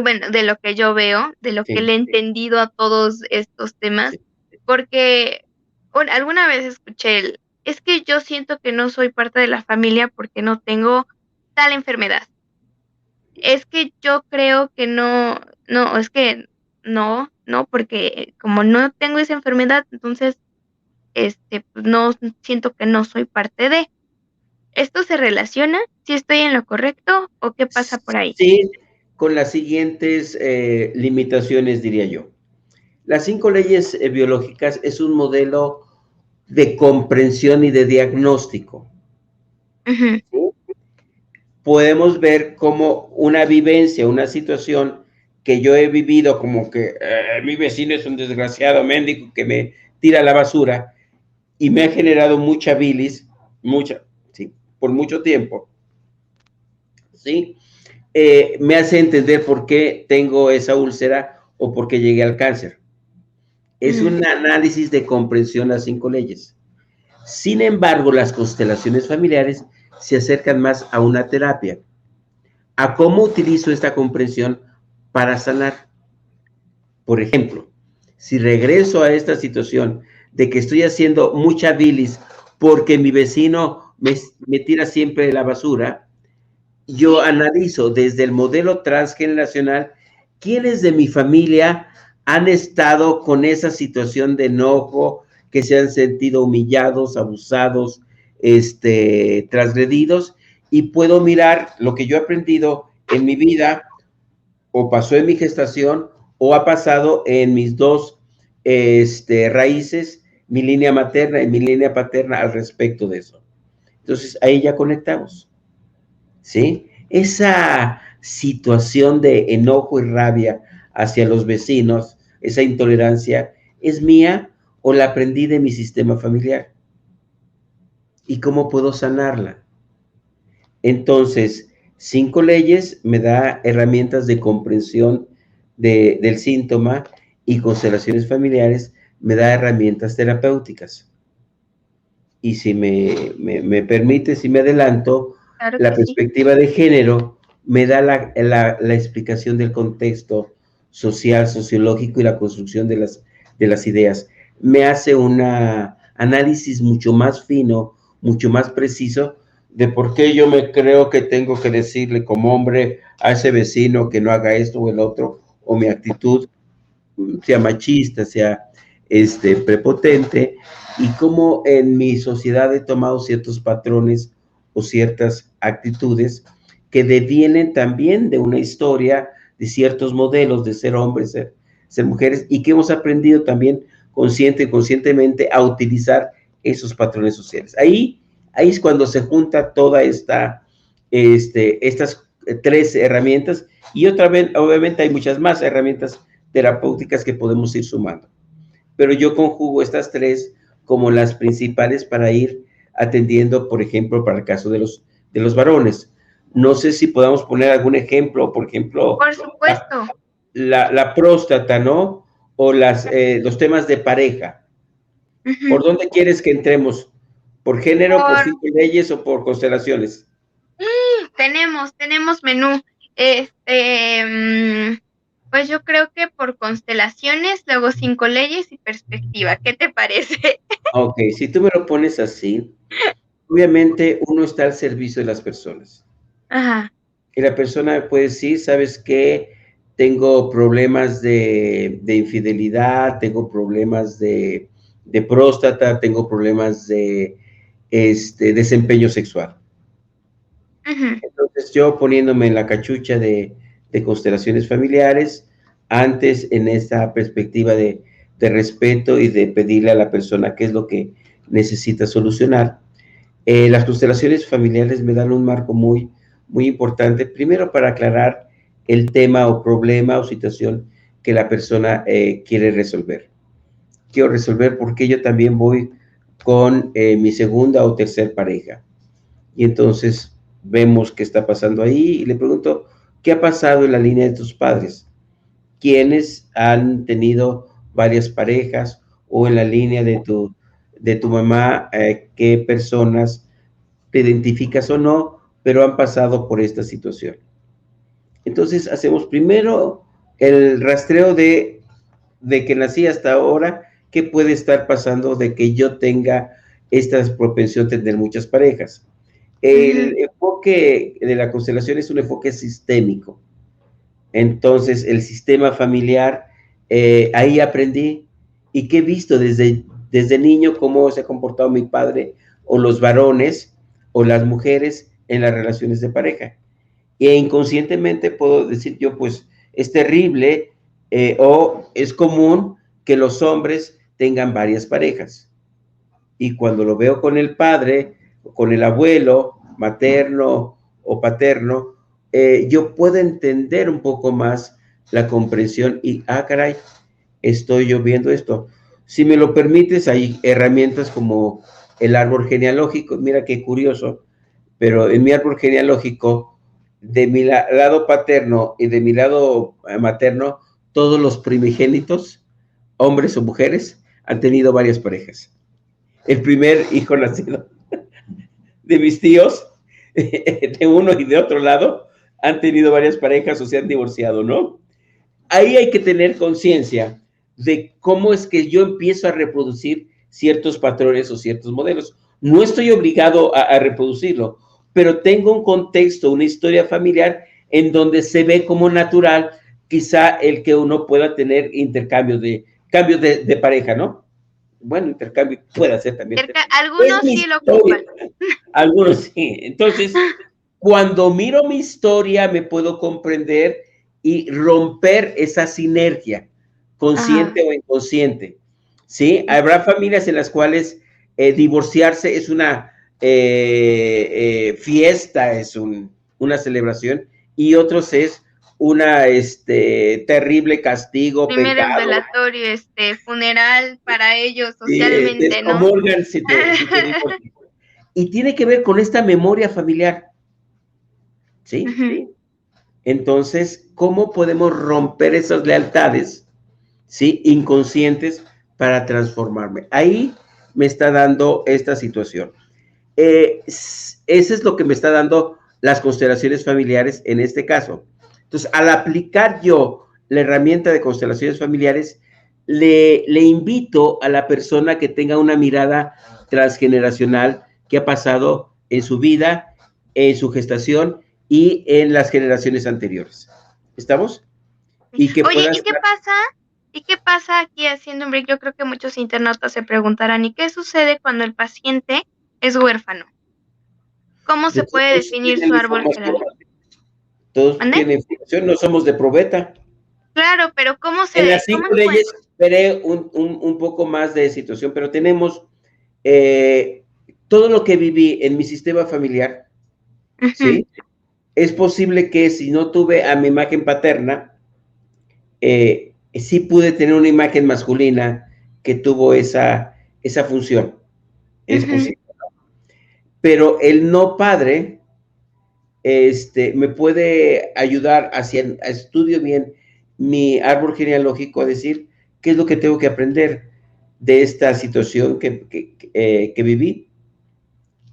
Bueno, de lo que yo veo, de lo que le he entendido a todos estos temas, porque alguna vez escuché es que yo siento que no soy parte de la familia porque no tengo tal enfermedad. Es que yo creo que es que no, porque como no tengo esa enfermedad, entonces pues no siento que no soy parte de. ¿Esto se relaciona? ¿Si estoy en lo correcto o qué pasa por ahí? Sí, con las siguientes limitaciones, diría yo. Las 5 leyes biológicas es un modelo de comprensión y de diagnóstico. ¿Sí? Podemos ver como una vivencia, una situación que yo he vivido, como que mi vecino es un desgraciado mendigo que me tira la basura y me ha generado mucha bilis, sí, por mucho tiempo, ¿sí? Me hace entender por qué tengo esa úlcera o por qué llegué al cáncer. Es un análisis de comprensión las 5 leyes. Sin embargo, las constelaciones familiares se acercan más a una terapia, a cómo utilizo esta comprensión para sanar. Por ejemplo, si regreso a esta situación de que estoy haciendo mucha bilis porque mi vecino me tira siempre la basura, yo analizo desde el modelo transgeneracional quiénes de mi familia han estado con esa situación de enojo, que se han sentido humillados, abusados, transgredidos, y puedo mirar lo que yo he aprendido en mi vida, o pasó en mi gestación, o ha pasado en mis dos raíces, mi línea materna y mi línea paterna al respecto de eso. Entonces, ahí ya conectamos, ¿sí? Esa situación de enojo y rabia hacia los vecinos, esa intolerancia, ¿es mía o la aprendí de mi sistema familiar? ¿Y cómo puedo sanarla? Entonces, 5 leyes me da herramientas de comprensión del síntoma, y constelaciones familiares me da herramientas terapéuticas. Y si me permite, si me adelanto, Claro la que sí. perspectiva de género me da la explicación del contexto social, sociológico y la construcción de las ideas. Me hace un análisis mucho más fino, mucho más preciso de por qué yo me creo que tengo que decirle como hombre a ese vecino que no haga esto o el otro, o mi actitud sea machista, sea prepotente, y cómo en mi sociedad he tomado ciertos patrones o ciertas actitudes que devienen también de una historia, de ciertos modelos de ser hombres, ser mujeres, y que hemos aprendido también consciente y conscientemente a utilizar esos patrones sociales. Ahí es cuando se junta toda estas 3 herramientas, y otra vez, obviamente hay muchas más herramientas terapéuticas que podemos ir sumando. Pero yo conjugo estas 3 como las principales para ir atendiendo, por ejemplo, para el caso de los varones. No sé si podamos poner algún ejemplo, por ejemplo, Por supuesto. la próstata, ¿no? O los temas de pareja. Ujú. ¿Por dónde quieres que entremos? ¿Por género, por Por 5 leyes o por constelaciones? tenemos menú. Pues yo creo que por constelaciones, luego 5 leyes y perspectiva. ¿Qué te parece? Ok, si tú me lo pones así, obviamente uno está al servicio de las personas. Ajá. Y la persona puede decir, ¿sabes qué? Tengo problemas de infidelidad, tengo problemas de próstata, tengo problemas de desempeño sexual. Ujú. Entonces yo poniéndome en la cachucha de constelaciones familiares, antes en esta perspectiva de respeto y de pedirle a la persona qué es lo que necesita solucionar. Las constelaciones familiares me dan un marco muy, muy importante, primero para aclarar el tema o problema o situación que la persona quiere resolver. Quiero resolver porque yo también voy con mi segunda o tercer pareja. Y entonces vemos qué está pasando ahí y le pregunto, ¿qué ha pasado en la línea de tus padres? ¿Quiénes han tenido varias parejas? O en la línea de tu mamá, ¿qué personas te identificas o no, pero han pasado por esta situación? Entonces hacemos primero el rastreo de que nací hasta ahora, qué puede estar pasando de que yo tenga esta propensión de tener muchas parejas. Ujú. El enfoque de la constelación es un enfoque sistémico. Entonces, el sistema familiar, ahí aprendí y que he visto desde niño cómo se ha comportado mi padre o los varones o las mujeres en las relaciones de pareja. E inconscientemente puedo decir yo, pues es terrible o es común que los hombres tengan varias parejas. Y cuando lo veo con el padre, con el abuelo, materno o paterno, yo puedo entender un poco más la comprensión y, caray, estoy yo viendo esto. Si me lo permites, hay herramientas como el árbol genealógico. Mira qué curioso, pero en mi árbol genealógico, de mi lado paterno y de mi lado materno, todos los primogénitos, hombres o mujeres, han tenido varias parejas. El primer hijo nacido de mis tíos, de uno y de otro lado, han tenido varias parejas o se han divorciado, ¿no? Ahí hay que tener conciencia de cómo es que yo empiezo a reproducir ciertos patrones o ciertos modelos. No estoy obligado a reproducirlo. pero tengo un contexto, una historia familiar en donde se ve como natural quizá el que uno pueda tener cambios de pareja, ¿no? Bueno, intercambio puede ser también. Es Algunos mi sí lo ocupan. historia. Algunos sí. Entonces, cuando miro mi historia, me puedo comprender y romper esa sinergia, Ajá. consciente o inconsciente. ¿Sí? Habrá familias en las cuales divorciarse es una fiesta, es una celebración, y otros es una terrible castigo, Primero el pecado. velatorio, funeral para ellos Sí, te socialmente, ¿no? excomulgan si te divorcias. Y tiene que ver con esta memoria familiar, ¿sí? Ujú. Entonces, ¿cómo podemos romper esas lealtades, ¿sí? Inconscientes para transformarme? Ahí me está dando esta situación. Ese es lo que me está dando las constelaciones familiares en este caso. Entonces, al aplicar yo la herramienta de constelaciones familiares, le invito a la persona que tenga una mirada transgeneracional que ha pasado en su vida, en su gestación y en las generaciones anteriores. ¿Estamos? Y que Oye, pueda ¿y qué estar. pasa? ¿Y qué pasa aquí haciendo un break? Yo creo que muchos internautas se preguntarán, ¿y qué sucede cuando el paciente es huérfano? ¿Cómo se Pues puede todos definir tienen su la árbol información, genealógico? todos ¿Mande? tienen información, no somos de probeta. Claro, pero En las cómo 5 leyes encuentro? veré un poco más de situación, pero tenemos todo lo que viví en mi sistema familiar, Ujú, ¿sí? Es posible que si no tuve a mi imagen paterna, sí pude tener una imagen masculina que tuvo esa función. Es ujú. posible. Pero el no padre me puede ayudar a estudio bien mi árbol genealógico a decir qué es lo que tengo que aprender de esta situación que viví,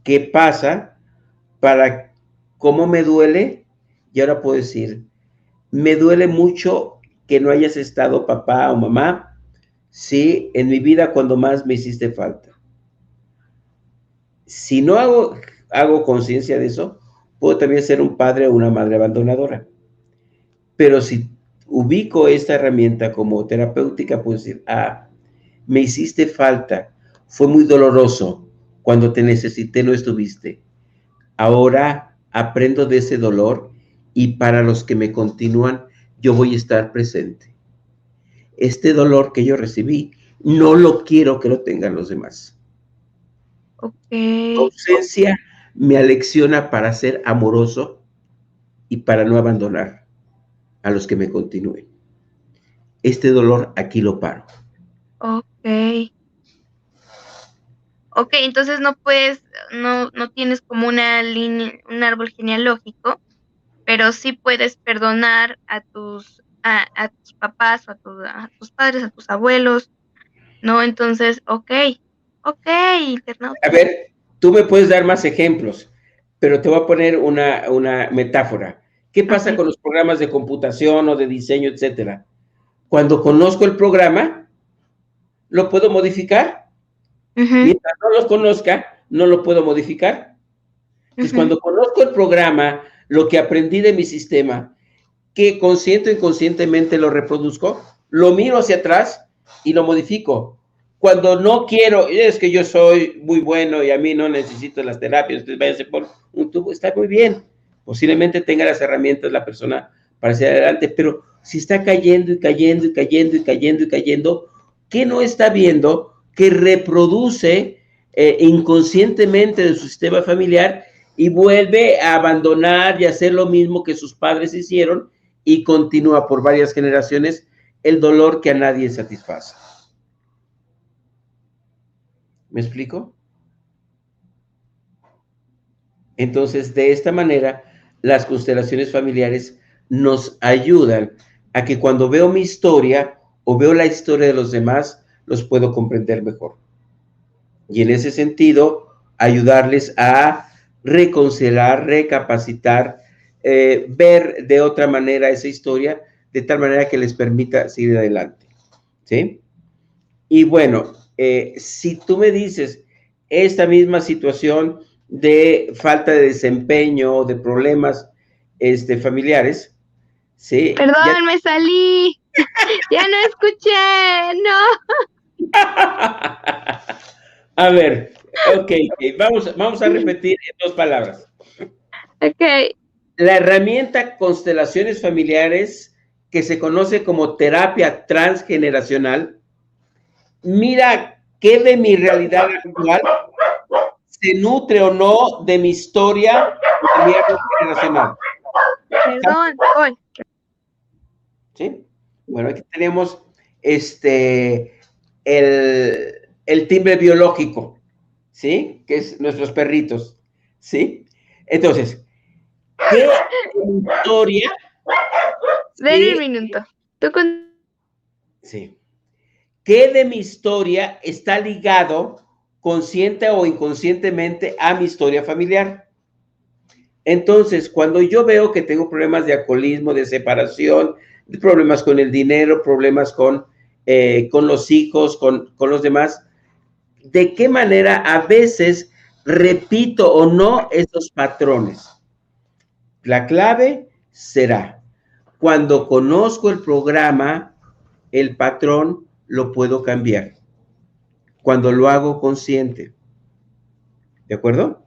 qué pasa, para cómo me duele, y ahora puedo decir, me duele mucho que no hayas estado papá o mamá, sí, en mi vida cuando más me hiciste falta. Si no hago conciencia de eso, puedo también ser un padre o una madre abandonadora. Pero si ubico esta herramienta como terapéutica, puedo decir, me hiciste falta, fue muy doloroso, cuando te necesité no estuviste. Ahora aprendo de ese dolor y para los que me continúan, yo voy a estar presente. Este dolor que yo recibí, no lo quiero que lo tengan los demás. Tu Ok. ausencia me alecciona para ser amoroso y para no abandonar a los que me continúen. Este dolor aquí lo paro. Ok. Ok, entonces no tienes como una línea, un árbol genealógico, pero sí puedes perdonar a tus papás o a tus padres, a tus abuelos, ¿no? Entonces, ok, A internauta. ver, tú me puedes dar más ejemplos, pero te voy a poner una metáfora. ¿Qué pasa Ok. con los programas de computación o de diseño, etcétera? Cuando conozco el programa, lo puedo modificar. Ujú, Mientras no lo conozca, no lo puedo modificar. Entonces, ujú, cuando conozco el programa, lo que aprendí de mi sistema, que consciente o inconscientemente lo reproduzco, lo miro hacia atrás y lo modifico. Cuando no quiero, es que yo soy muy bueno y a mí no necesito las terapias, ustedes váyanse por un tubo, está muy bien. Posiblemente tenga las herramientas la persona para hacia adelante, pero si está cayendo y cayendo y cayendo y cayendo y cayendo, ¿qué no está viendo? Que reproduce inconscientemente de su sistema familiar y vuelve a abandonar y hacer lo mismo que sus padres hicieron y continúa por varias generaciones el dolor que a nadie satisface. ¿Me explico? Entonces, de esta manera, las constelaciones familiares nos ayudan a que cuando veo mi historia o veo la historia de los demás, los puedo comprender mejor. Y en ese sentido, ayudarles a reconciliar, recapacitar, ver de otra manera esa historia, de tal manera que les permita seguir adelante. ¿Sí? Y bueno, si tú me dices esta misma situación de falta de desempeño, de problemas familiares, ¿sí? Ya... Perdón, me salí. Ya no escuché, no. A ver, ok, vamos a repetir en 2 palabras. Ok. La herramienta constelaciones familiares, que se conoce como terapia transgeneracional, mira qué de mi realidad actual se nutre o no de mi historia o de mi árbol generacional. Perdón, voy. ¿Sí? Bueno, aquí tenemos el timbre biológico, ¿sí? Que es nuestros perritos, ¿sí? Entonces, ¿qué historia? Ven un Sí, minuto. Tú con... sí. ¿Qué de mi historia está ligado consciente o inconscientemente a mi historia familiar? Entonces, cuando yo veo que tengo problemas de alcoholismo, de separación, de problemas con el dinero, problemas con los hijos, con los demás, ¿de qué manera a veces repito o no esos patrones? La clave será cuando conozco el programa, el patrón lo puedo cambiar. Cuando lo hago consciente. ¿De acuerdo?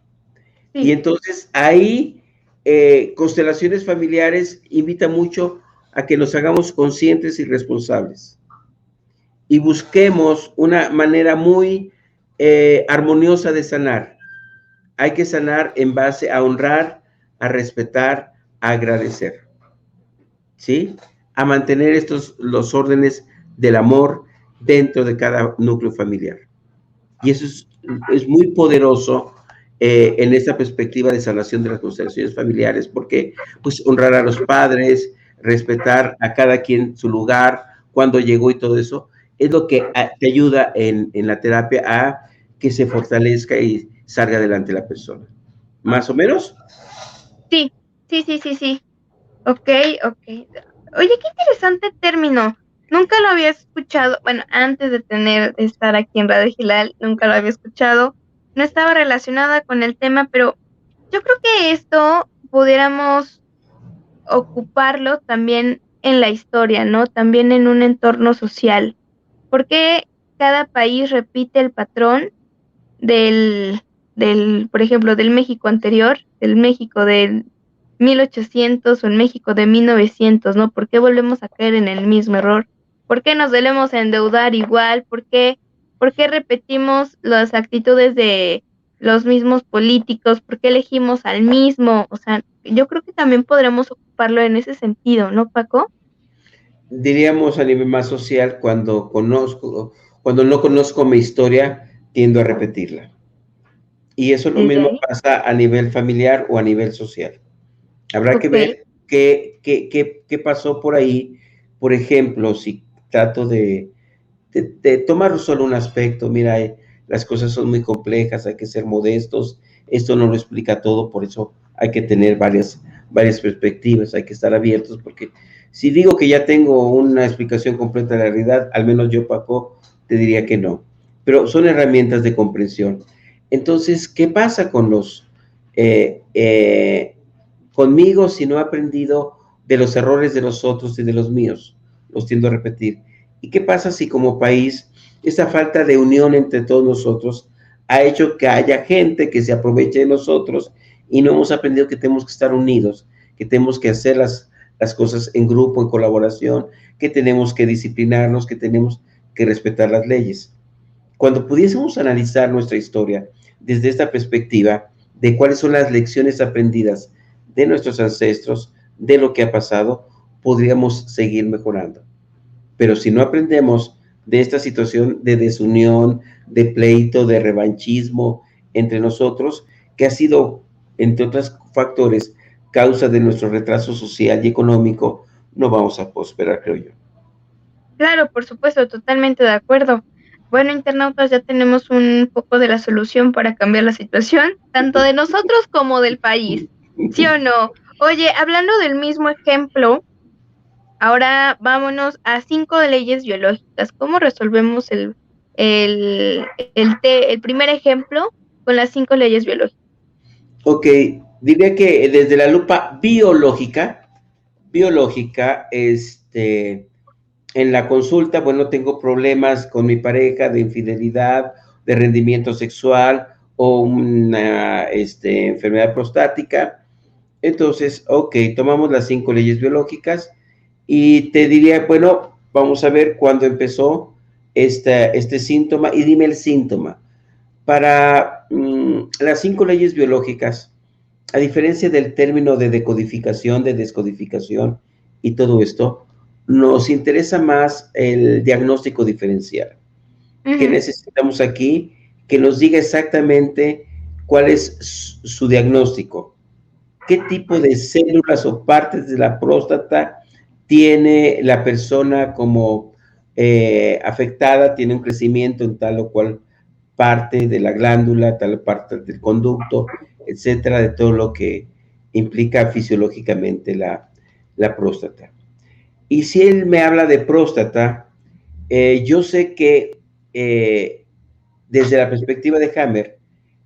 Y Sí, entonces ahí constelaciones familiares invita mucho a que nos hagamos conscientes y responsables y busquemos una manera muy armoniosa de sanar. Hay que sanar en base a honrar, a respetar, a agradecer, ¿sí? A mantener los órdenes del amor dentro de cada núcleo familiar. Y eso es muy poderoso en esta perspectiva de sanación de las constelaciones familiares, porque pues honrar a los padres, respetar a cada quien su lugar, cuando llegó y todo eso, es lo que te ayuda en la terapia a que se fortalezca y salga adelante la persona. ¿Más o menos? sí, sí. Ok, ok. Oye, qué interesante término. Nunca lo había escuchado. Bueno, antes de estar aquí en Radio Gilal, nunca lo había escuchado. No estaba relacionada con el tema, pero yo creo que esto pudiéramos ocuparlo también en la historia, ¿no? También en un entorno social. ¿Por qué cada país repite el patrón del, por ejemplo, del México anterior, del México del 1800 o el México de 1900, ¿no? ¿Por qué volvemos a caer en el mismo error? ¿Por qué nos debemos endeudar igual? Por qué repetimos las actitudes de los mismos políticos? ¿Por qué elegimos al mismo? O sea, yo creo que también podremos ocuparlo en ese sentido, ¿no, Paco? Diríamos a nivel más social, cuando no conozco mi historia, tiendo a repetirla. Y eso lo Desde mismo ahí. pasa a nivel familiar o a nivel social. Habrá que Ok, ver qué pasó por ahí. Por ejemplo, si trato de tomar solo un aspecto, mira, las cosas son muy complejas, hay que ser modestos, esto no lo explica todo, por eso hay que tener varias perspectivas, hay que estar abiertos, porque si digo que ya tengo una explicación completa de la realidad, al menos yo, Paco, te diría que no. Pero son herramientas de comprensión. Entonces, ¿qué pasa con conmigo si no he aprendido de los errores de los otros y de los míos? Los tiendo a repetir. ¿Y qué pasa si como país esa falta de unión entre todos nosotros ha hecho que haya gente que se aproveche de nosotros y no hemos aprendido que tenemos que estar unidos, que tenemos que hacer las cosas en grupo, en colaboración, que tenemos que disciplinarnos, que tenemos que respetar las leyes? Cuando pudiésemos analizar nuestra historia desde esta perspectiva de cuáles son las lecciones aprendidas de nuestros ancestros, de lo que ha pasado, podríamos seguir mejorando. Pero si no aprendemos de esta situación de desunión, de pleito, de revanchismo entre nosotros, que ha sido, entre otros factores, causa de nuestro retraso social y económico, no vamos a prosperar, creo yo. claro, por supuesto, totalmente de acuerdo. Bueno, internautas, ya tenemos un poco de la solución para cambiar la situación, tanto de nosotros como del país. ¿Sí o no? Oye, hablando del mismo ejemplo, ahora vámonos a 5 leyes biológicas. ¿Cómo resolvemos el primer ejemplo con las 5 leyes biológicas? Ok, diría que desde la lupa biológica, en la consulta, bueno, tengo problemas con mi pareja de infidelidad, de rendimiento sexual o una enfermedad prostática. Entonces, ok, tomamos las 5 leyes biológicas y te diría, bueno, vamos a ver cuándo empezó este síntoma y dime el síntoma. Para las 5 leyes biológicas, a diferencia del término de decodificación, de descodificación y todo esto, nos interesa más el diagnóstico diferencial. ¿Qué Ujú, necesitamos aquí? Que nos diga exactamente cuál es su diagnóstico. ¿Qué tipo de células o partes de la próstata tiene la persona como afectada? Tiene un crecimiento en tal o cual parte de la glándula, tal parte del conducto, etcétera, de todo lo que implica fisiológicamente la próstata. Y si él me habla de próstata, yo sé que desde la perspectiva de Hammer,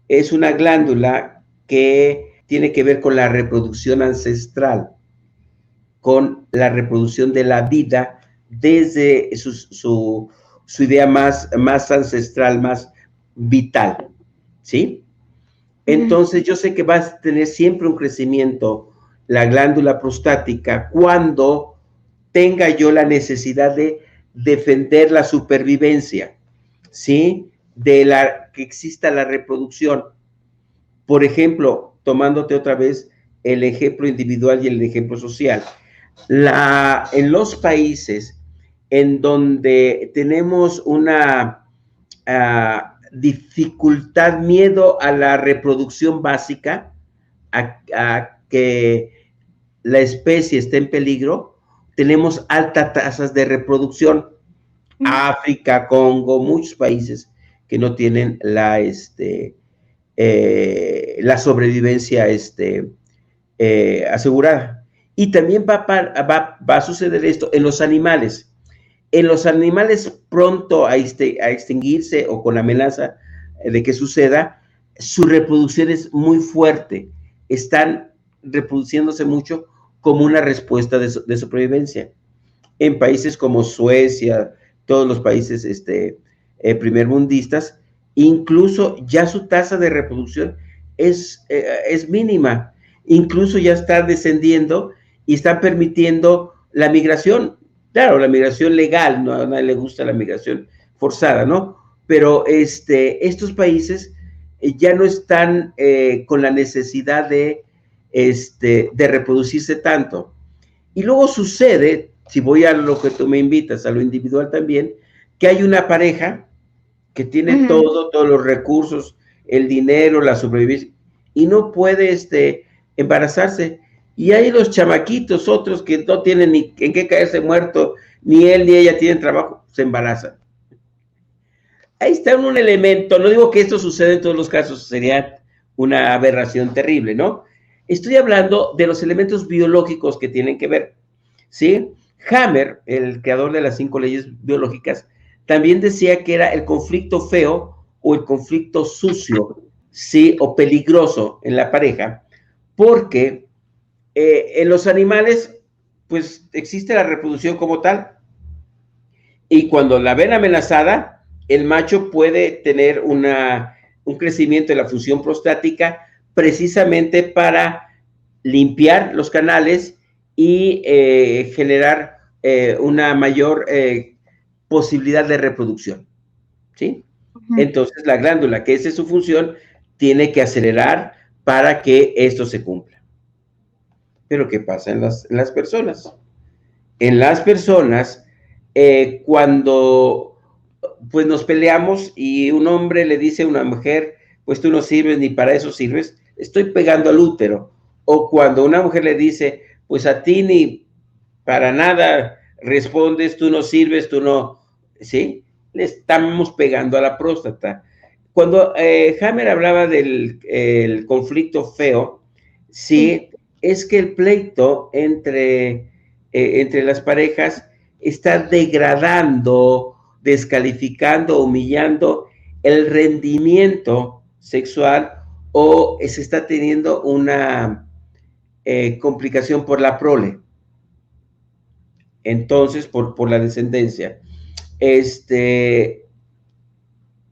es una glándula que tiene que ver con la reproducción ancestral, con la reproducción de la vida desde su idea más ancestral, más vital, ¿sí? ujú, Entonces yo sé que va a tener siempre un crecimiento la glándula prostática cuando tenga yo la necesidad de defender la supervivencia, ¿sí? De que exista la reproducción. Por ejemplo, tomándote otra vez el ejemplo individual y el ejemplo social. En los países en donde tenemos una dificultad, miedo a la reproducción básica, a que la especie esté en peligro, tenemos altas tasas de reproducción. ujú, África, Congo, muchos países que no tienen la sobrevivencia asegurada. Y también va a suceder esto en los animales. En los animales pronto a extinguirse o con amenaza de que suceda, su reproducción es muy fuerte. Están reproduciéndose mucho como una respuesta de supervivencia. En países como Suecia, todos los países primermundistas, incluso ya su tasa de reproducción es mínima, incluso ya está descendiendo y está permitiendo la migración, claro, la migración legal, no a nadie le gusta la migración forzada, ¿no? Pero estos países ya no están con la necesidad de reproducirse tanto. Y luego sucede, si voy a lo que tú me invitas, a lo individual también, que hay una pareja que tiene ujú. todos los recursos, el dinero, la supervivencia, y no puede embarazarse. Y hay los chamaquitos, otros que no tienen ni en qué caerse muerto, ni él ni ella tienen trabajo, se embarazan. Ahí está un elemento, no digo que esto suceda en todos los casos, sería una aberración terrible, ¿no? Estoy hablando de los elementos biológicos que tienen que ver, ¿sí? Hammer, el creador de las 5 leyes biológicas, también decía que era el conflicto feo o el conflicto sucio, ¿sí? O peligroso en la pareja, porque en los animales, pues existe la reproducción como tal, y cuando la ven amenazada, el macho puede tener un crecimiento de la función prostática precisamente para limpiar los canales y generar una mayor posibilidad de reproducción, ¿sí? Ujú. Entonces la glándula, que esa es su función, tiene que acelerar para que esto se cumpla. Pero ¿qué pasa en las personas? En las personas, cuando pues nos peleamos y un hombre le dice a una mujer, pues tú no sirves ni para eso sirves, estoy pegando al útero. O cuando una mujer le dice, pues a ti ni para nada respondes, tú no sirves, tú no, ¿sí? Le estamos pegando a la próstata. Cuando Hammer hablaba del el conflicto feo, Sí. sí, es que el pleito entre las parejas está degradando, descalificando, humillando el rendimiento sexual o se está teniendo una complicación por la prole, entonces por la descendencia.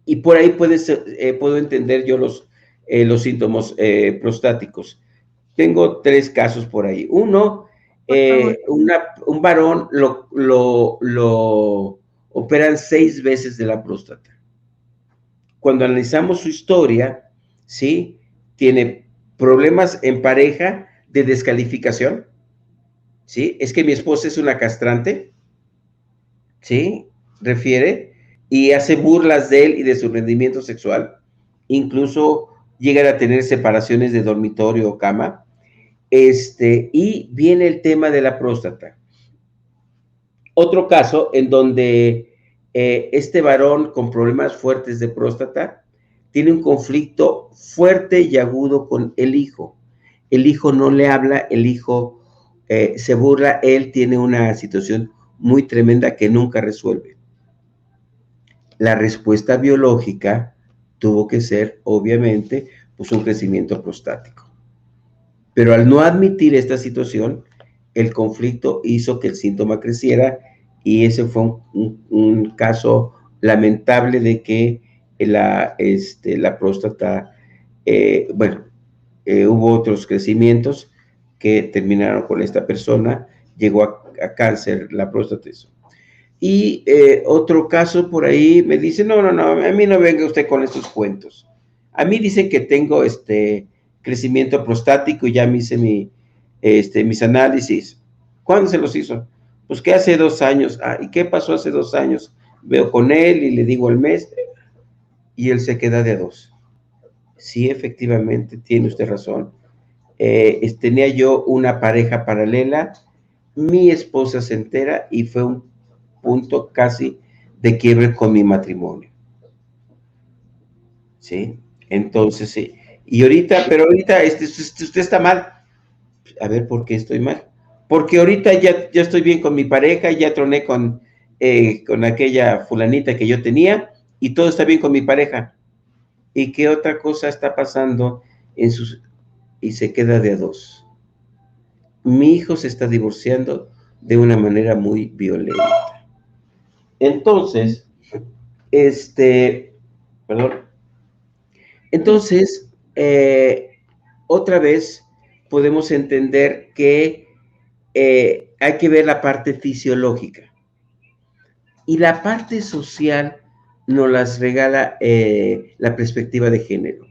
Y por ahí puedo entender yo los síntomas prostáticos. Tengo 3 casos por ahí. Uno, Por favor. un varón lo operan 6 veces de la próstata. Cuando analizamos su historia, ¿sí? Tiene problemas en pareja de descalificación, ¿sí? Es que mi esposa es una castrante, ¿sí? Refiere, y hace burlas de él y de su rendimiento sexual. Incluso llegan a tener separaciones de dormitorio o cama. Y viene el tema de la próstata. Otro caso en donde este varón con problemas fuertes de próstata tiene un conflicto fuerte y agudo con el hijo. El hijo no le habla, el hijo se burla, él tiene una situación muy tremenda que nunca resuelve. La respuesta biológica tuvo que ser, obviamente, pues un crecimiento prostático. Pero al no admitir esta situación, el conflicto hizo que el síntoma creciera y ese fue un caso lamentable de que la próstata, hubo otros crecimientos que terminaron con esta persona, llegó a cáncer la próstata. Y otro caso por ahí me dice, no, a mí no venga usted con estos cuentos. A mí dicen que tengo crecimiento prostático y ya me hice mis análisis. ¿Cuándo se los hizo? Pues que hace 2 años. Ah, ¿y qué pasó hace 2 años? Veo con él y le digo el mes y él se queda de 2. Sí, efectivamente, tiene usted razón. Tenía yo una pareja paralela, mi esposa se entera y fue un punto casi de quiebre con mi matrimonio. ¿Sí? Entonces, sí. Y ahorita, pero ahorita usted está mal. A ver, ¿por qué estoy mal? Porque ahorita ya estoy bien con mi pareja, ya troné con aquella fulanita que yo tenía y todo está bien con mi pareja. ¿Y qué otra cosa está pasando y se queda de a 2? Mi hijo se está divorciando de una manera muy violenta. Entonces, perdón. Entonces, otra vez podemos entender que hay que ver la parte fisiológica y la parte social nos las regala la perspectiva de género.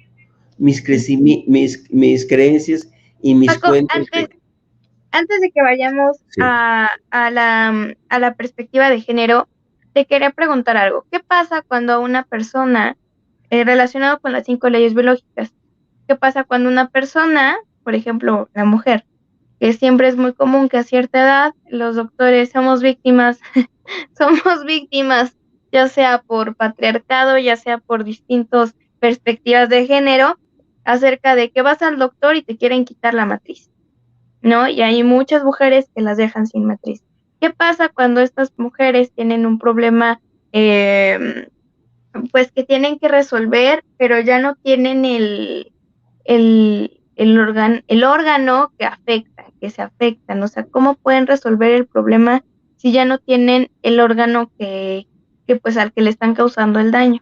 Mis creencias y mis Paco, cuentos. antes de que vayamos Sí. a la perspectiva de género, te quería preguntar algo. ¿Qué pasa cuando una persona, relacionado con las 5 leyes biológicas, qué pasa cuando una persona, por ejemplo, la mujer, que siempre es muy común que a cierta edad los doctores somos víctimas, somos víctimas, ya sea por patriarcado, ya sea por distintas perspectivas de género, acerca de que vas al doctor y te quieren quitar la matriz, ¿no? Y hay muchas mujeres que las dejan sin matriz. ¿Qué pasa cuando estas mujeres tienen un problema, pues que tienen que resolver, pero ya no tienen el órgano que afecta, que se afectan? O sea, ¿cómo pueden resolver el problema si ya no tienen el órgano que pues al que le están causando el daño?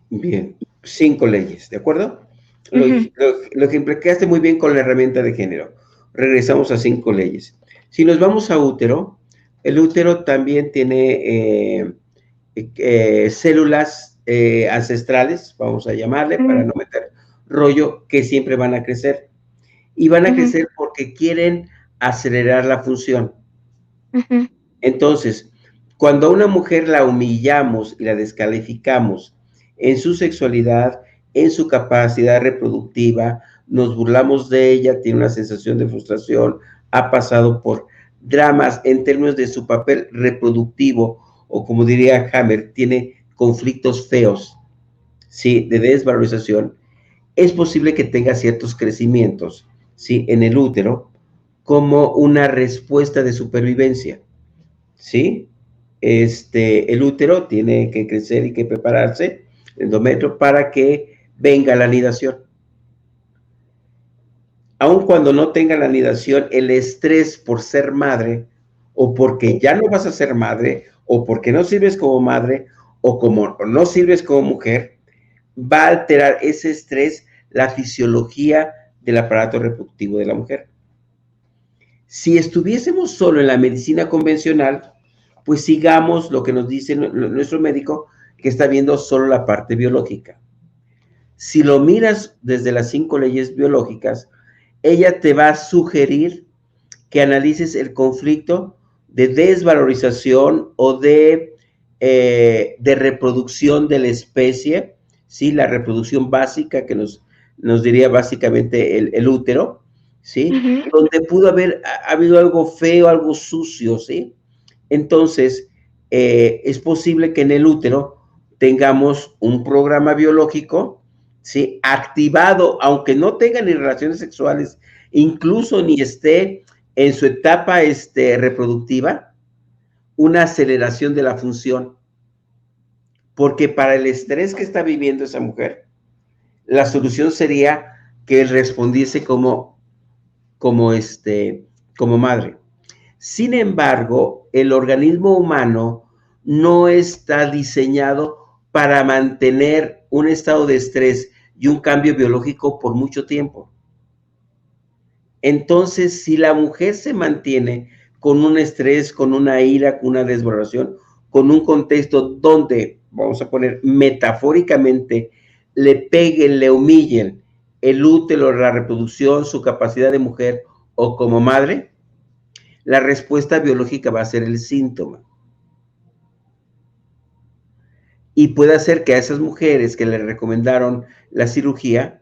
Bien, 5 leyes, ¿de acuerdo? Ujú. Lo que implicaste muy bien con la herramienta de género. Regresamos a 5 leyes. Si nos vamos a útero, el útero también tiene células ancestrales, vamos a llamarle, para Ujú, no meter rollo, que siempre van a crecer. Y van a ujú, crecer porque quieren acelerar la función. ujú. Entonces, cuando a una mujer la humillamos y la descalificamos en su sexualidad, en su capacidad reproductiva, nos burlamos de ella, tiene una sensación de frustración, ha pasado por dramas en términos de su papel reproductivo, o como diría Hammer, tiene conflictos feos, ¿sí? De desvalorización, es posible que tenga ciertos crecimientos, ¿sí? En el útero, como una respuesta de supervivencia. ¿Sí? El útero tiene que crecer y que prepararse, el endometrio, para que venga la anidación. aun cuando no tenga la anidación, el estrés por ser madre, o porque ya no vas a ser madre, o porque no sirves como madre, o como no sirves como mujer, va a alterar ese estrés la fisiología del aparato reproductivo de la mujer. Si estuviésemos solo en la medicina convencional, pues sigamos lo que nos dice nuestro médico, que está viendo solo la parte biológica. Si lo miras desde las 5 leyes biológicas, ella te va a sugerir que analices el conflicto de desvalorización o de reproducción de la especie, ¿sí? La reproducción básica que nos diría básicamente el útero, ¿sí? Donde pudo haber habido algo feo, algo sucio, ¿sí? Entonces, es posible que en el útero tengamos un programa biológico, ¿sí? Activado, aunque no tenga ni relaciones sexuales, incluso ni esté en su etapa reproductiva, una aceleración de la función. Porque para el estrés que está viviendo esa mujer, la solución sería que él respondiese como madre. Sin embargo, el organismo humano no está diseñado para mantener un estado de estrés y un cambio biológico por mucho tiempo. Entonces, si la mujer se mantiene con un estrés, con una ira, con una desvaloración, con un contexto donde, vamos a poner metafóricamente, le peguen, le humillen el útero, la reproducción, su capacidad de mujer o como madre, la respuesta biológica va a ser el síntoma. Y puede hacer que a esas mujeres que le recomendaron la cirugía,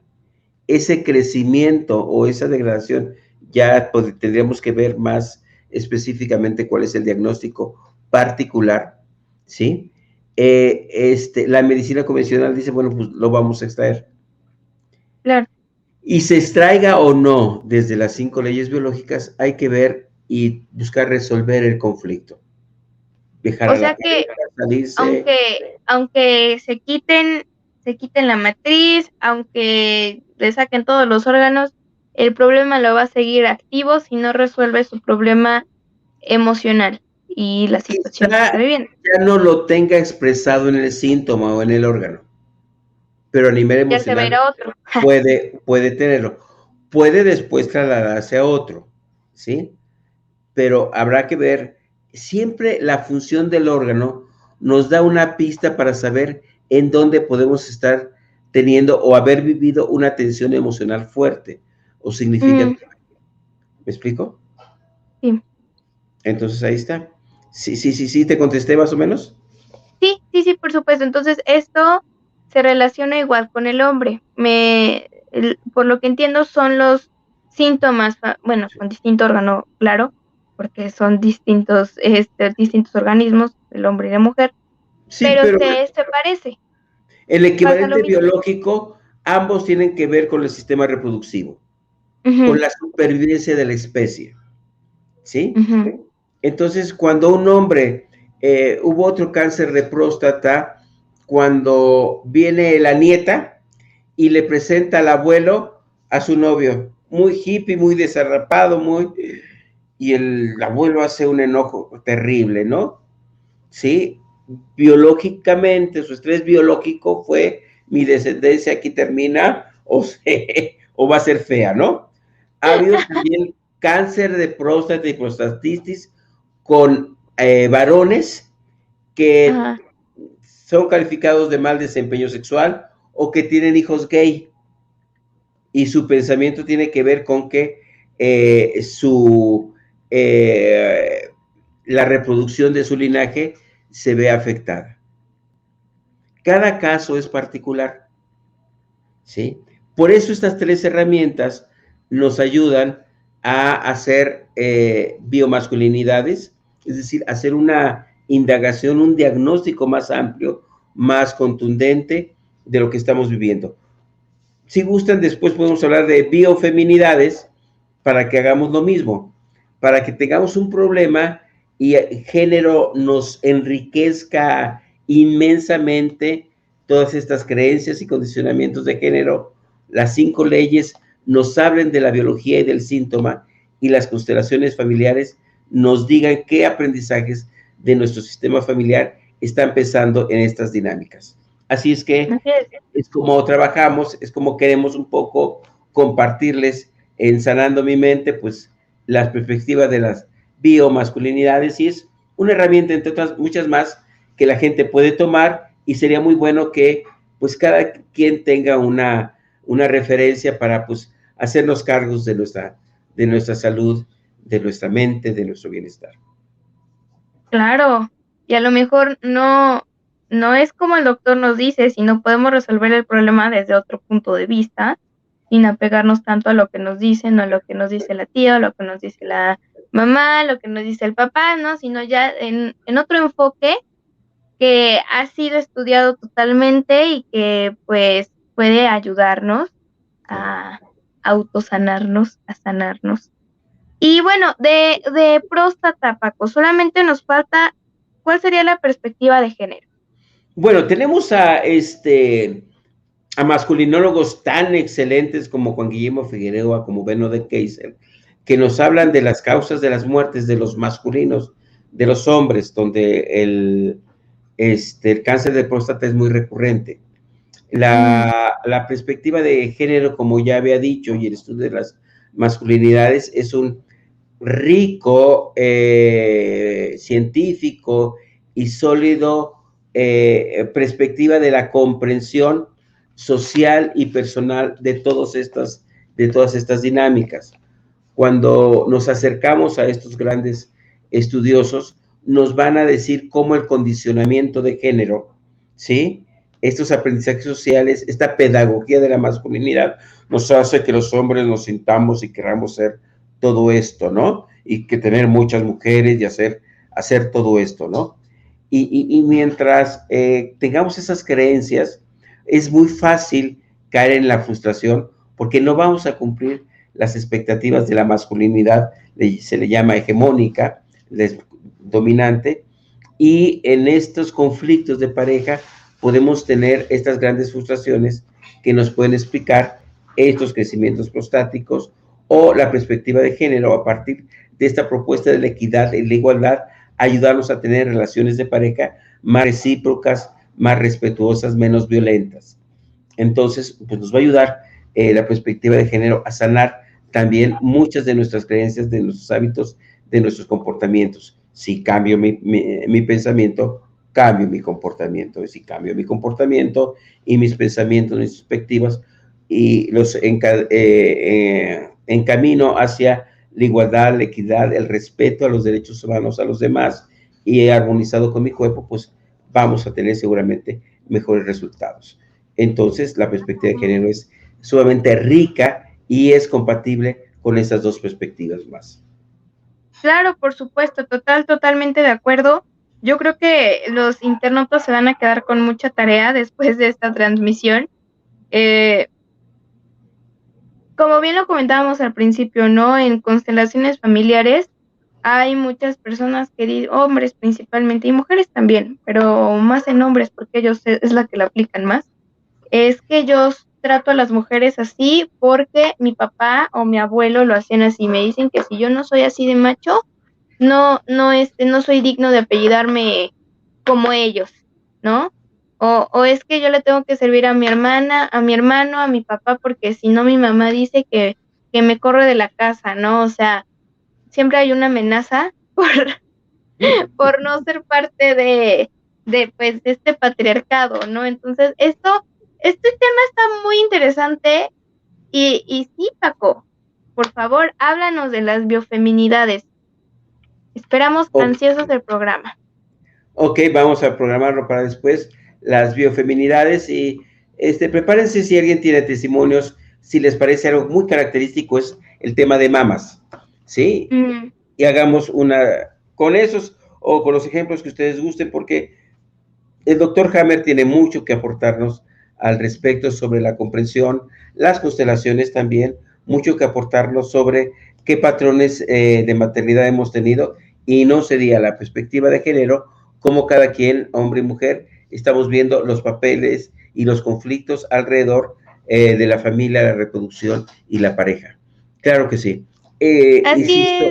ese crecimiento o esa degradación, ya tendríamos que ver más específicamente cuál es el diagnóstico particular, ¿sí? La medicina convencional dice, bueno, pues lo vamos a extraer. Claro. Y se extraiga o no desde las 5 leyes biológicas, hay que ver y buscar resolver el conflicto. Dejar O a la sea que salirse. aunque se quiten la matriz, aunque le saquen todos los órganos, el problema lo va a seguir activo si no resuelve su problema emocional y la situación que Quizá está viviendo. ya no lo tenga expresado en el síntoma o en el órgano, pero a nivel Ya se va a ir emocional a otro. puede tenerlo. Puede después trasladarse a otro, ¿sí? Pero habrá que ver, siempre la función del órgano nos da una pista para saber en dónde podemos estar teniendo o haber vivido una tensión emocional fuerte o significativa. ¿Me explico? Sí. Entonces ahí está. Sí, te contesté más o menos. Sí, por supuesto. Entonces, esto se relaciona igual con el hombre. Por lo que entiendo, son los síntomas, bueno, con distinto órgano, claro, porque son distintos organismos, el hombre y la mujer, Sí, pero pero se parece, el pasa lo equivalente mismo. biológico, ambos tienen que ver con el sistema reproductivo, con Ujú, la supervivencia de la especie, ¿sí? ujú. Entonces, cuando un hombre, hubo otro cáncer de próstata, cuando viene la nieta y le presenta al abuelo a su novio, muy hippie, muy desarrapado, y el abuelo hace un enojo terrible, ¿no? ¿Sí? Biológicamente, su estrés biológico fue, mi descendencia aquí termina, o va a ser fea, ¿no? Ha habido también cáncer de próstata y prostatitis con varones que Ajá. son calificados de mal desempeño sexual o que tienen hijos gay y su pensamiento tiene que ver con que eh, la reproducción de su linaje se ve afectada. Cada caso es particular, ¿sí? Por eso estas 3 herramientas nos ayudan a hacer biomasculinidades, es decir, hacer una indagación, un diagnóstico más amplio, más contundente de lo que estamos viviendo. Si gustan, después podemos hablar de biofeminidades para que hagamos lo mismo, para que tengamos un problema y el género nos enriquezca inmensamente todas estas creencias y condicionamientos de género. Las 5 leyes nos hablen de la biología y del síntoma y las constelaciones familiares nos digan qué aprendizajes de nuestro sistema familiar están pensando en estas dinámicas. Así es que es como trabajamos, es como queremos un poco compartirles en Sanando mi Mente, pues las perspectivas de las biomasculinidades, y es una herramienta entre otras muchas más que la gente puede tomar, y sería muy bueno que pues cada quien tenga una referencia para pues hacernos cargos de nuestra salud, de nuestra mente, de nuestro bienestar. Claro, y a lo mejor no es como el doctor nos dice, sino podemos resolver el problema desde otro punto de vista, sin apegarnos tanto a lo que nos dicen, o a lo que nos dice la tía, o lo que nos dice la mamá, lo que nos dice el papá, ¿no? Sino ya en otro enfoque que ha sido estudiado totalmente y que, pues, puede ayudarnos a autosanarnos, a sanarnos. Y bueno, de próstata, Paco, solamente nos falta, ¿cuál sería la perspectiva de género? Bueno, tenemos a masculinólogos tan excelentes como Juan Guillermo Figueroa, como Beno de Keiser, que nos hablan de las causas de las muertes de los masculinos, de los hombres, donde el cáncer de próstata es muy recurrente. La perspectiva de género, como ya había dicho, y el estudio de las masculinidades es un rico, científico y sólido perspectiva de la comprensión social y personal de todas estas dinámicas. Cuando nos acercamos a estos grandes estudiosos, nos van a decir cómo el condicionamiento de género, ¿sí? Estos aprendizajes sociales, esta pedagogía de la masculinidad, nos hace que los hombres nos sintamos y queramos ser todo esto, ¿no? Y que tener muchas mujeres y hacer todo esto, ¿no? Y mientras tengamos esas creencias, es muy fácil caer en la frustración porque no vamos a cumplir las expectativas de la masculinidad, se le llama hegemónica, dominante, y en estos conflictos de pareja podemos tener estas grandes frustraciones que nos pueden explicar estos crecimientos prostáticos o la perspectiva de género a partir de esta propuesta de la equidad y la igualdad, ayudarnos a tener relaciones de pareja más recíprocas, más respetuosas, menos violentas. Entonces, pues nos va a ayudar la perspectiva de género a sanar también muchas de nuestras creencias, de nuestros hábitos, de nuestros comportamientos. Si cambio mi pensamiento, cambio mi comportamiento. Y si cambio mi comportamiento y mis pensamientos, mis perspectivas, y los encamino hacia la igualdad, la equidad, el respeto a los derechos humanos, a los demás, y he armonizado con mi cuerpo, pues vamos a tener seguramente mejores resultados. Entonces, la perspectiva de género es sumamente rica y es compatible con estas dos perspectivas más. Claro, por supuesto, totalmente de acuerdo. Yo creo que los internautas se van a quedar con mucha tarea después de esta transmisión. Como bien lo comentábamos al principio, ¿no? En constelaciones familiares hay muchas personas hombres principalmente, y mujeres también, pero más en hombres porque ellos es la que la aplican más. Es que yo trato a las mujeres así porque mi papá o mi abuelo lo hacían así. Me dicen que si yo no soy así de macho, no soy digno de apellidarme como ellos, ¿no? O es que yo le tengo que servir a mi hermana, a mi hermano, a mi papá, porque si no mi mamá dice que me corre de la casa, ¿no? O sea, siempre hay una amenaza por no ser parte de pues de este patriarcado, ¿no? Entonces, este tema está muy interesante y sí, Paco, por favor, háblanos de las biofeminidades. Esperamos ansiosos del programa. Ok, vamos a programarlo para después, las biofeminidades, y prepárense si alguien tiene testimonios, si les parece algo muy característico es el tema de mamas, ¿sí? Y hagamos una con esos o con los ejemplos que ustedes gusten, porque el doctor Hammer tiene mucho que aportarnos al respecto sobre la comprensión, las constelaciones también, mucho que aportarnos sobre qué patrones de maternidad hemos tenido, y no sería la perspectiva de género, como cada quien, hombre y mujer, estamos viendo los papeles y los conflictos alrededor de la familia, la reproducción y la pareja. Claro que sí. Así Insisto,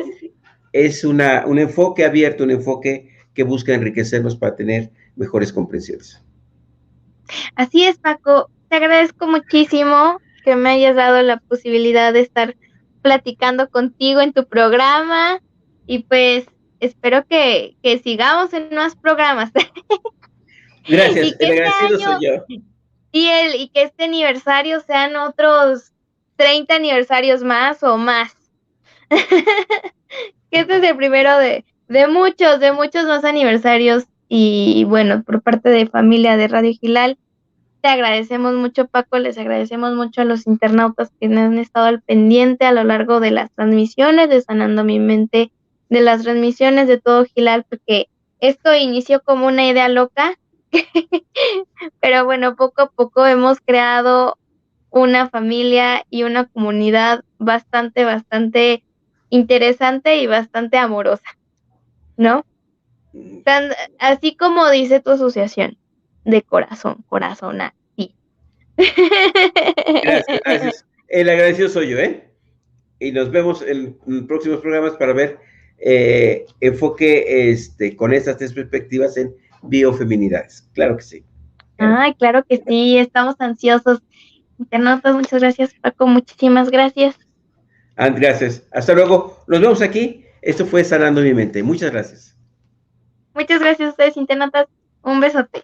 es. es un enfoque abierto, un enfoque que busca enriquecernos para tener mejores comprensiones. Así es, Paco. Te agradezco muchísimo que me hayas dado la posibilidad de estar platicando contigo en tu programa y pues espero que sigamos en más programas Gracias, y que el este agradecido soy año yo. y que este aniversario sean otros 30 aniversarios más o más. Que este es el primero de muchos más aniversarios y bueno, por parte de familia de Radio Gilal. Te agradecemos mucho, Paco, les agradecemos mucho a los internautas que han estado al pendiente a lo largo de las transmisiones de Sanando Mi Mente, de las transmisiones de todo Gilal, porque esto inició como una idea loca, pero bueno, poco a poco hemos creado una familia y una comunidad bastante interesante y bastante amorosa, ¿no? Así como dice tu asociación, de corazón, corazona, sí. Gracias, gracias. El agradecido soy yo, ¿eh? Y nos vemos en próximos programas para ver enfoque con estas tres perspectivas en biofeminidades. Claro que sí. Ay, claro que sí, estamos ansiosos. Internautas, muchas gracias, Paco, muchísimas gracias. Gracias. Hasta luego. Nos vemos aquí. Esto fue Sanando Mi Mente. Muchas gracias. Muchas gracias a ustedes, internautas. Un besote.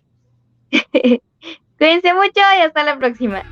Cuídense mucho y hasta la próxima.